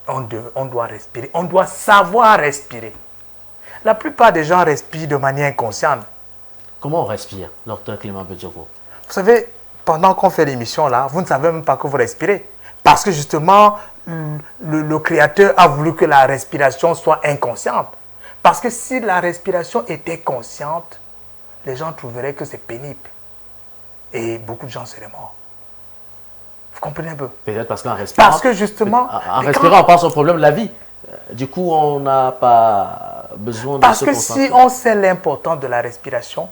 On doit respirer. On doit savoir respirer. La plupart des gens respirent de manière inconsciente. Comment on respire, docteur Clément Bedioko? Vous savez, pendant qu'on fait l'émission là, vous ne savez même pas que vous respirez. Parce que justement, le Créateur a voulu que la respiration soit inconsciente. Parce que si la respiration était consciente, les gens trouveraient que c'est pénible. Et beaucoup de gens seraient morts. Vous comprenez un peu? Peut-être parce qu'en respirant... Parce que justement... En respirant, on pense au problème de la vie. Du coup, on n'a pas besoin de Parce se que concentrer. si on sait l'importance de la respiration,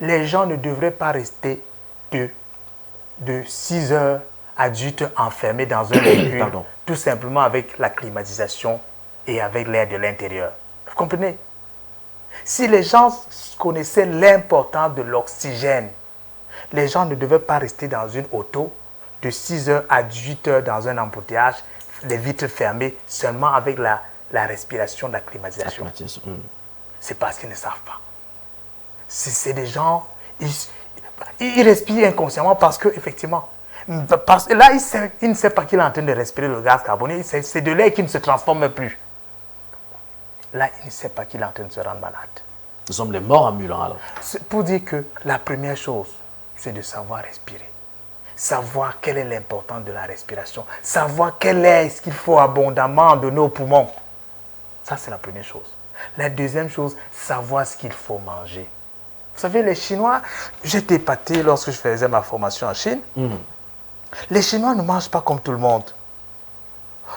les gens ne devraient pas rester de 6 heures adultes enfermés dans un véhicule, Pardon. tout simplement avec la climatisation et avec l'air de l'intérieur. Vous comprenez? Si les gens connaissaient l'importance de l'oxygène, les gens ne devaient pas rester dans une auto de 6 heures à 18 heures dans un embouteillage, les vitres fermées, seulement avec la respiration de la climatisation. C'est parce qu'ils ne savent pas. C'est des gens, ils respirent inconsciemment parce que, effectivement, là, il ne sait pas qu'il est en train de respirer le gaz carboné, c'est de l'air qui ne se transforme plus. Là, il ne sait pas qu'il est en train de se rendre malade. Nous sommes les morts ambulants alors. C'est pour dire que la première chose, c'est de savoir respirer. Savoir quelle est l'importance de la respiration. Savoir quel est-ce qu'il faut abondamment de nos poumons. Ça, c'est la première chose. La deuxième chose, savoir ce qu'il faut manger. Vous savez, les Chinois, j'étais épaté lorsque je faisais ma formation en Chine. Les Chinois ne mangent pas comme tout le monde.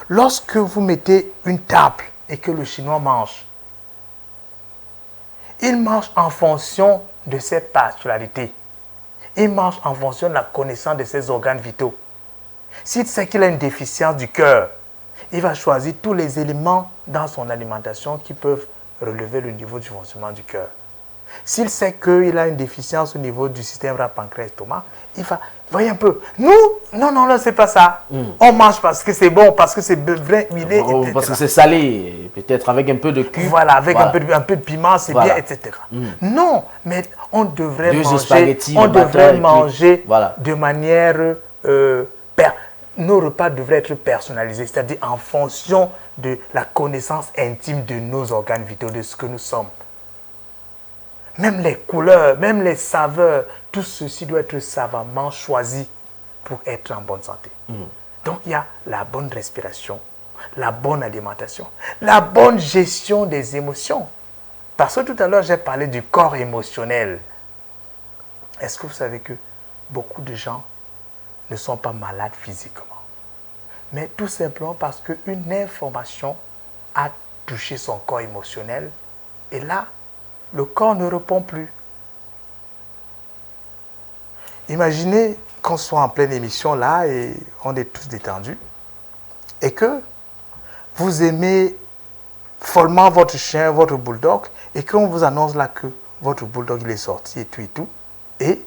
Lorsque vous mettez une table et que le Chinois mange, il mange en fonction de ses particularités. Il mange en fonction de la connaissance de ses organes vitaux. S'il sait qu'il a une déficience du cœur, il va choisir tous les éléments dans son alimentation qui peuvent relever le niveau du fonctionnement du cœur. S'il sait qu'il a une déficience au niveau du système rare pancréas estomac, il va... Voyez un peu. Nous, non, c'est pas ça. On mange parce que c'est bon, parce que c'est vrai, huilé, etc. Parce que c'est salé, peut-être avec un peu de cube. Voilà, avec un peu de piment, c'est bien, etc. Non, mais on devrait manger, voilà. de manière... nos repas devraient être personnalisés, c'est-à-dire en fonction de la connaissance intime de nos organes vitaux, de ce que nous sommes. Même les couleurs, même les saveurs, tout ceci doit être savamment choisi pour être en bonne santé. Donc il y a la bonne respiration, la bonne alimentation, la bonne gestion des émotions. Parce que tout à l'heure, j'ai parlé du corps émotionnel. Est-ce que vous savez que beaucoup de gens ne sont pas malades physiquement, mais tout simplement parce qu'une information a touché son corps émotionnel et là, le corps ne répond plus. Imaginez qu'on soit en pleine émission là et on est tous détendus et que vous aimez follement votre chien, votre bulldog et qu'on vous annonce là que votre bulldog il est sorti et tout et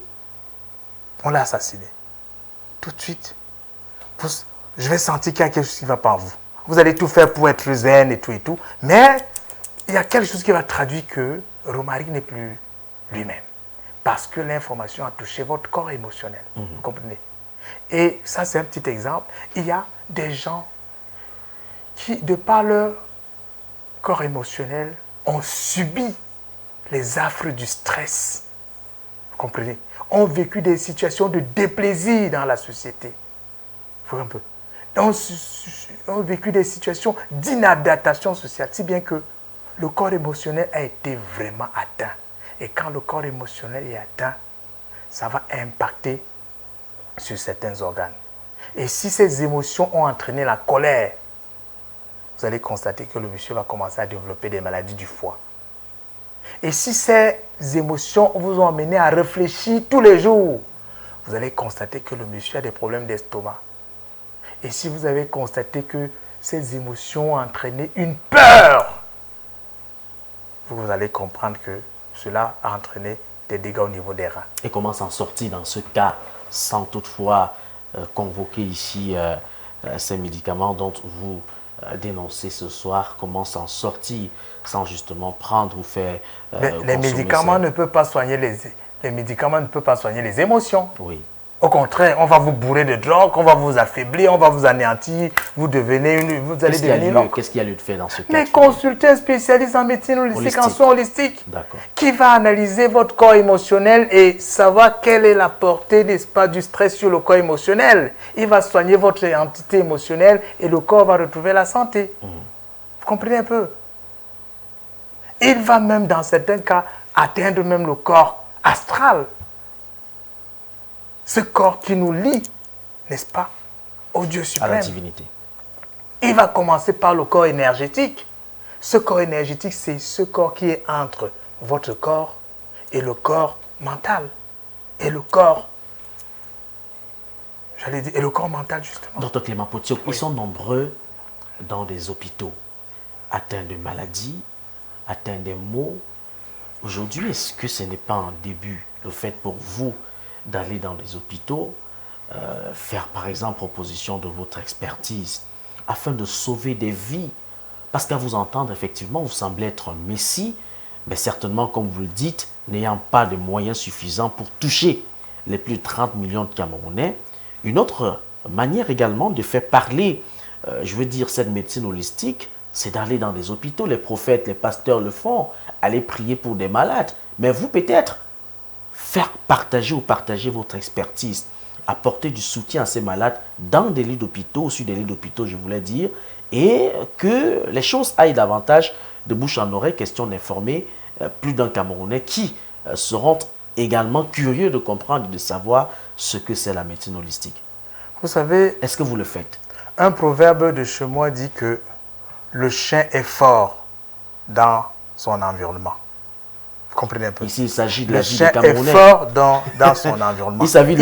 on l'a assassiné. Tout de suite, je vais sentir qu'il y a quelque chose qui ne va pas en vous. Vous allez tout faire pour être zen et tout, mais il y a quelque chose qui va traduire que Romaric n'est plus lui-même. Parce que l'information a touché votre corps émotionnel. Vous comprenez? Et ça, c'est un petit exemple. Il y a des gens qui, de par leur corps émotionnel, ont subi les affres du stress. Vous comprenez? Ont vécu des situations de déplaisir dans la société. Vous voyez un peu? Ont vécu des situations d'inadaptation sociale, si bien que le corps émotionnel a été vraiment atteint. Et quand le corps émotionnel est atteint, ça va impacter sur certains organes. Et si ces émotions ont entraîné la colère, vous allez constater que le monsieur va commencer à développer des maladies du foie. Et si ces émotions vous ont amené à réfléchir tous les jours, vous allez constater que le monsieur a des problèmes d'estomac. Et si vous avez constaté que ces émotions ont entraîné une peur, vous allez comprendre que cela a entraîné des dégâts au niveau des reins. Et comment s'en sortir dans ce cas sans toutefois convoquer ici ces médicaments dont vous dénoncez ce soir? Comment s'en sortir sans justement prendre ou faire les médicaments ne peuvent pas soigner les médicaments ne peuvent pas soigner les émotions. Oui. Au contraire, on va vous bourrer de drogue, on va vous affaiblir, on va vous anéantir, vous allez devenir lent. Qu'est-ce qu'il y a lieu de faire dans ce cas? Mais consultez un spécialiste en médecine holistique, en soins holistiques, qui va analyser votre corps émotionnel et savoir quelle est la portée, n'est-ce pas, du stress sur le corps émotionnel. Il va soigner votre entité émotionnelle et le corps va retrouver la santé. Vous comprenez un peu? Il va même, dans certains cas, atteindre même le corps astral. Ce corps qui nous lie, n'est-ce pas, au Dieu suprême. À la divinité. Il va commencer par le corps énergétique. Ce corps énergétique, c'est ce corps qui est entre votre corps et le corps mental. Et le corps, j'allais dire, et le corps mental, justement. Docteur Clément Potiok, ils sont nombreux dans des hôpitaux, atteints de maladies, atteints des maux. Aujourd'hui, est-ce que ce n'est pas un début, le fait pour vous d'aller dans les hôpitaux, faire par exemple proposition de votre expertise afin de sauver des vies? Parce qu'à vous entendre, effectivement, vous semblez être un messie, mais certainement, comme vous le dites, n'ayant pas de moyens suffisants pour toucher les plus de 30 millions de Camerounais. Une autre manière également de faire parler, je veux dire, cette médecine holistique, c'est d'aller dans les hôpitaux. Les prophètes, les pasteurs le font, aller prier pour des malades. Mais vous, peut-être, faire partager ou partager votre expertise, apporter du soutien à ces malades dans des lits d'hôpitaux, au sud des lits d'hôpitaux, je voulais dire, et que les choses aillent davantage de bouche en oreille, question d'informer plus d'un Camerounais qui seront également curieux de comprendre et de savoir ce que c'est la médecine holistique. Vous savez, est-ce que vous le faites? Un proverbe de chez moi dit que le chien est fort dans son environnement. Vous comprenez un peu? Ici, il s'agit de la vie des Camerounais. Le chien est fort dans son environnement. Il s'agit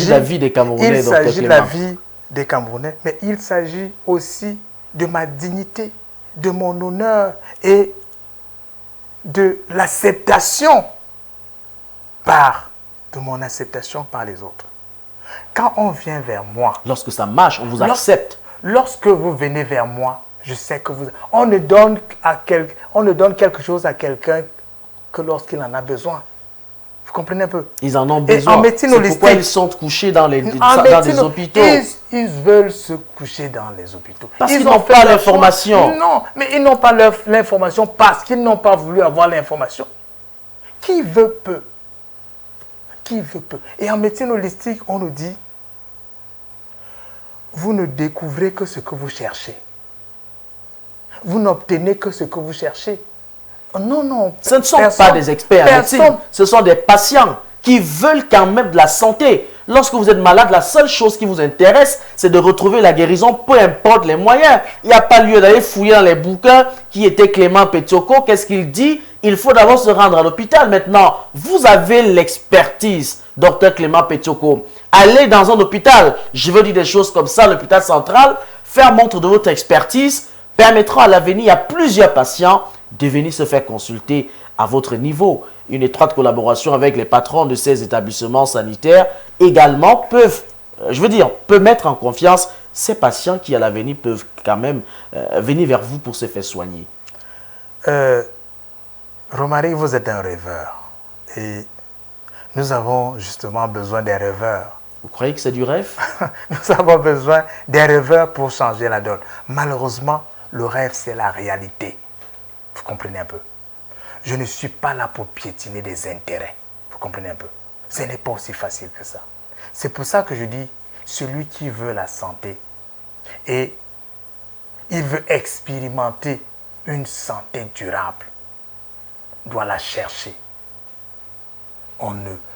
de la vie des Camerounais. Il s'agit de la vie des Camerounais, mais il s'agit aussi de ma dignité, de mon honneur et de l'acceptation de mon acceptation par les autres. Quand on vient vers moi... Lorsque ça marche, on vous accepte. Lorsque vous venez vers moi, je sais que on ne donne quelque chose à quelqu'un que lorsqu'il en a besoin. Vous comprenez un peu? Ils en ont besoin. Et en médecine holistique, pourquoi ils sont couchés dans des hôpitaux. Ils veulent se coucher dans les hôpitaux. Parce qu'ils n'ont pas l'information. Non, mais ils n'ont pas l'information parce qu'ils n'ont pas voulu avoir l'information. Qui veut peut. Qui veut peut. Et en médecine holistique, on nous dit, vous ne découvrez que ce que vous cherchez. Vous n'obtenez que ce que vous cherchez. Non, non. Ce ne sont pas des experts en médecine. Ce sont des patients qui veulent quand même de la santé. Lorsque vous êtes malade, la seule chose qui vous intéresse, c'est de retrouver la guérison, peu importe les moyens. Il n'y a pas lieu d'aller fouiller dans les bouquins qui était Clément Potiok. Qu'est-ce qu'il dit? Il faut d'abord se rendre à l'hôpital. Maintenant, vous avez l'expertise, docteur Clément Potiok. Allez dans un hôpital, je veux dire des choses comme ça, l'hôpital central, faire montre de votre expertise, permettra à l'avenir à plusieurs patients de venir se faire consulter à votre niveau. Une étroite collaboration avec les patrons de ces établissements sanitaires également peut mettre en confiance ces patients qui à l'avenir peuvent quand même venir vers vous pour se faire soigner. Romaric, vous êtes un rêveur et nous avons justement besoin des rêveurs. Vous croyez que c'est du rêve? Nous avons besoin des rêveurs pour changer la donne. Malheureusement, le rêve, c'est la réalité. Vous comprenez un peu? Je ne suis pas là pour piétiner des intérêts. Vous comprenez un peu? Ce n'est pas aussi facile que ça. C'est pour ça que je dis, celui qui veut la santé et il veut expérimenter une santé durable, doit la chercher.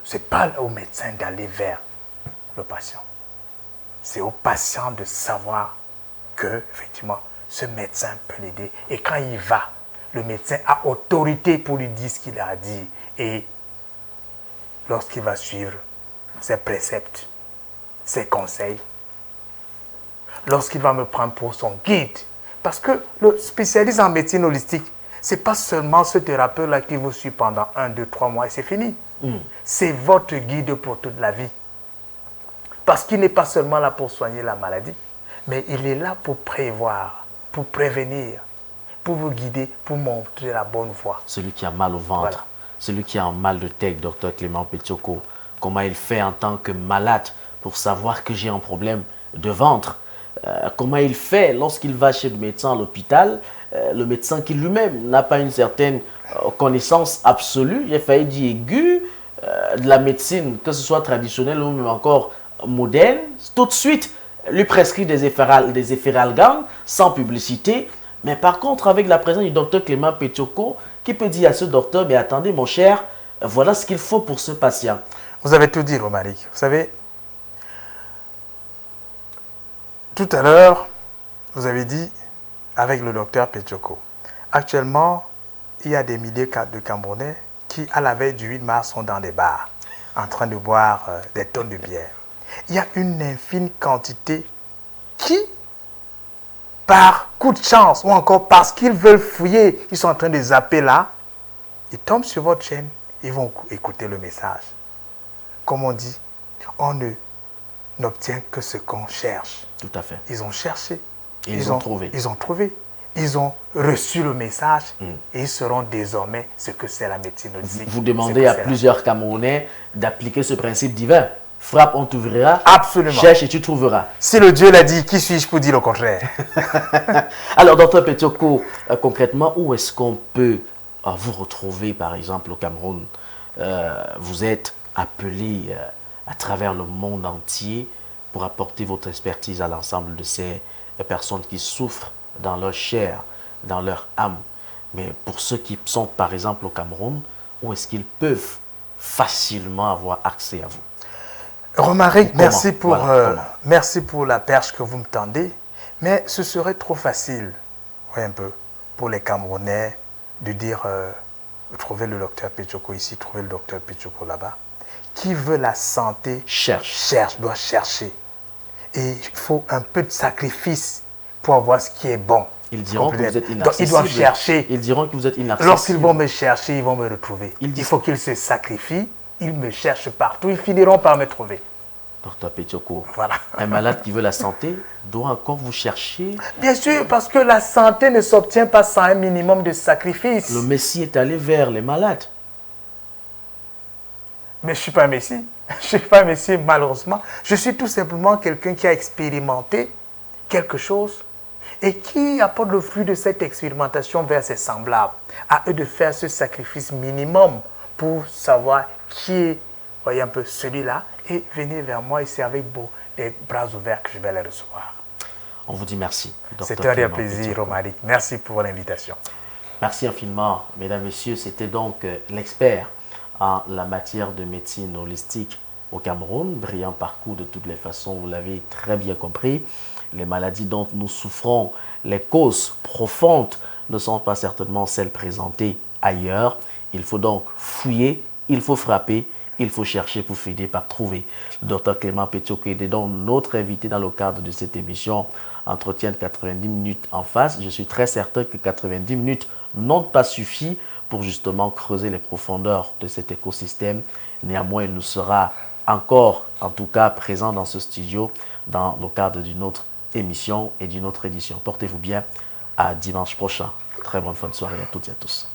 Ce n'est pas au médecin d'aller vers le patient. C'est au patient de savoir que, effectivement, ce médecin peut l'aider. Et quand il va, le médecin a autorité pour lui dire ce qu'il a dit. Et lorsqu'il va suivre ses préceptes, ses conseils, lorsqu'il va me prendre pour son guide. Parce que le spécialiste en médecine holistique, ce n'est pas seulement ce thérapeute-là qui vous suit pendant 1, 2, 3 mois et c'est fini. C'est votre guide pour toute la vie. Parce qu'il n'est pas seulement là pour soigner la maladie, mais il est là pour prévoir, pour prévenir, pour vous guider, pour montrer la bonne voie. Celui qui a mal au ventre, voilà. Celui qui a un mal de tête, docteur Clément Petioko, comment il fait en tant que malade pour savoir que j'ai un problème de ventre? Comment il fait lorsqu'il va chez le médecin à l'hôpital, le médecin qui lui-même n'a pas une certaine connaissance absolue, j'ai failli dire aiguë, de la médecine, que ce soit traditionnelle ou même encore moderne, tout de suite lui prescrit des efferalgan sans publicité. Mais par contre, avec la présence du docteur Clément Petioko, qui peut dire à ce docteur, mais attendez mon cher, voilà ce qu'il faut pour ce patient. Vous avez tout dit, Romaric. Vous savez, tout à l'heure, vous avez dit, avec le docteur Petioko, actuellement, il y a des milliers de Camerounais qui, à la veille du 8 mars, sont dans des bars, en train de boire des tonnes de bière. Il y a une infime quantité qui, par coup de chance, ou encore parce qu'ils veulent fouiller, ils sont en train de zapper là, ils tombent sur votre chaîne, ils vont écouter le message. Comme on dit, on n'obtient que ce qu'on cherche. Tout à fait. Ils ont cherché. Et ils ont trouvé. Ils ont trouvé. Ils ont reçu le message et ils seront désormais ce que c'est la médecine holistique. Vous demandez à plusieurs Camerounais d'appliquer ce principe divin. Frappe, on t'ouvrira. Absolument. Cherche et tu trouveras. Si le Dieu l'a dit, qui suis-je pour dire le contraire? Alors, docteur Petioko, concrètement, où est-ce qu'on peut vous retrouver, par exemple, au Cameroun? Vous êtes appelé à travers le monde entier pour apporter votre expertise à l'ensemble de ces personnes qui souffrent dans leur chair, dans leur âme. Mais pour ceux qui sont, par exemple, au Cameroun, où est-ce qu'ils peuvent facilement avoir accès à vous? Romaric, merci pour la perche que vous me tendez, mais ce serait trop facile, un peu, pour les Camerounais de dire trouver le docteur Petioko ici, trouver le docteur Petioko là-bas. Qui veut la santé doit chercher. Et il faut un peu de sacrifice pour avoir ce qui est bon. Ils diront que vous êtes inaccessible. Donc, ils doivent chercher. Ils diront que vous êtes inaccessible. Lorsqu'ils vont me chercher, ils vont me retrouver. Il faut qu'ils se sacrifient. Ils me cherchent partout. Ils finiront par me trouver. Docteur Petioko, voilà. Un malade qui veut la santé doit encore vous chercher. Bien sûr, parce que la santé ne s'obtient pas sans un minimum de sacrifice. Le Messie est allé vers les malades. Mais je ne suis pas un Messie. Je ne suis pas un Messie, malheureusement. Je suis tout simplement quelqu'un qui a expérimenté quelque chose et qui apporte le fruit de cette expérimentation vers ses semblables. À eux de faire ce sacrifice minimum pour savoir qui est, voyez un peu, celui-là, et venir vers moi et c'est avec des bras ouverts que je vais les recevoir. On vous dit merci. C'était un réel plaisir, Romaric. Merci pour l'invitation. Merci infiniment, mesdames, messieurs. C'était donc l'expert en la matière de médecine holistique au Cameroun. Brillant parcours de toutes les façons, vous l'avez très bien compris. Les maladies dont nous souffrons, les causes profondes ne sont pas certainement celles présentées ailleurs. Il faut donc fouiller, il faut frapper, il faut chercher pour finir par trouver. Le docteur Clément Petioko est donc notre invité dans le cadre de cette émission Entretien de 90 minutes en face. Je suis très certain que 90 minutes n'ont pas suffi pour justement creuser les profondeurs de cet écosystème. Néanmoins, il nous sera encore, en tout cas, présent dans ce studio dans le cadre d'une autre émission et d'une autre édition. Portez-vous bien. À dimanche prochain. Très bonne fin de soirée à toutes et à tous.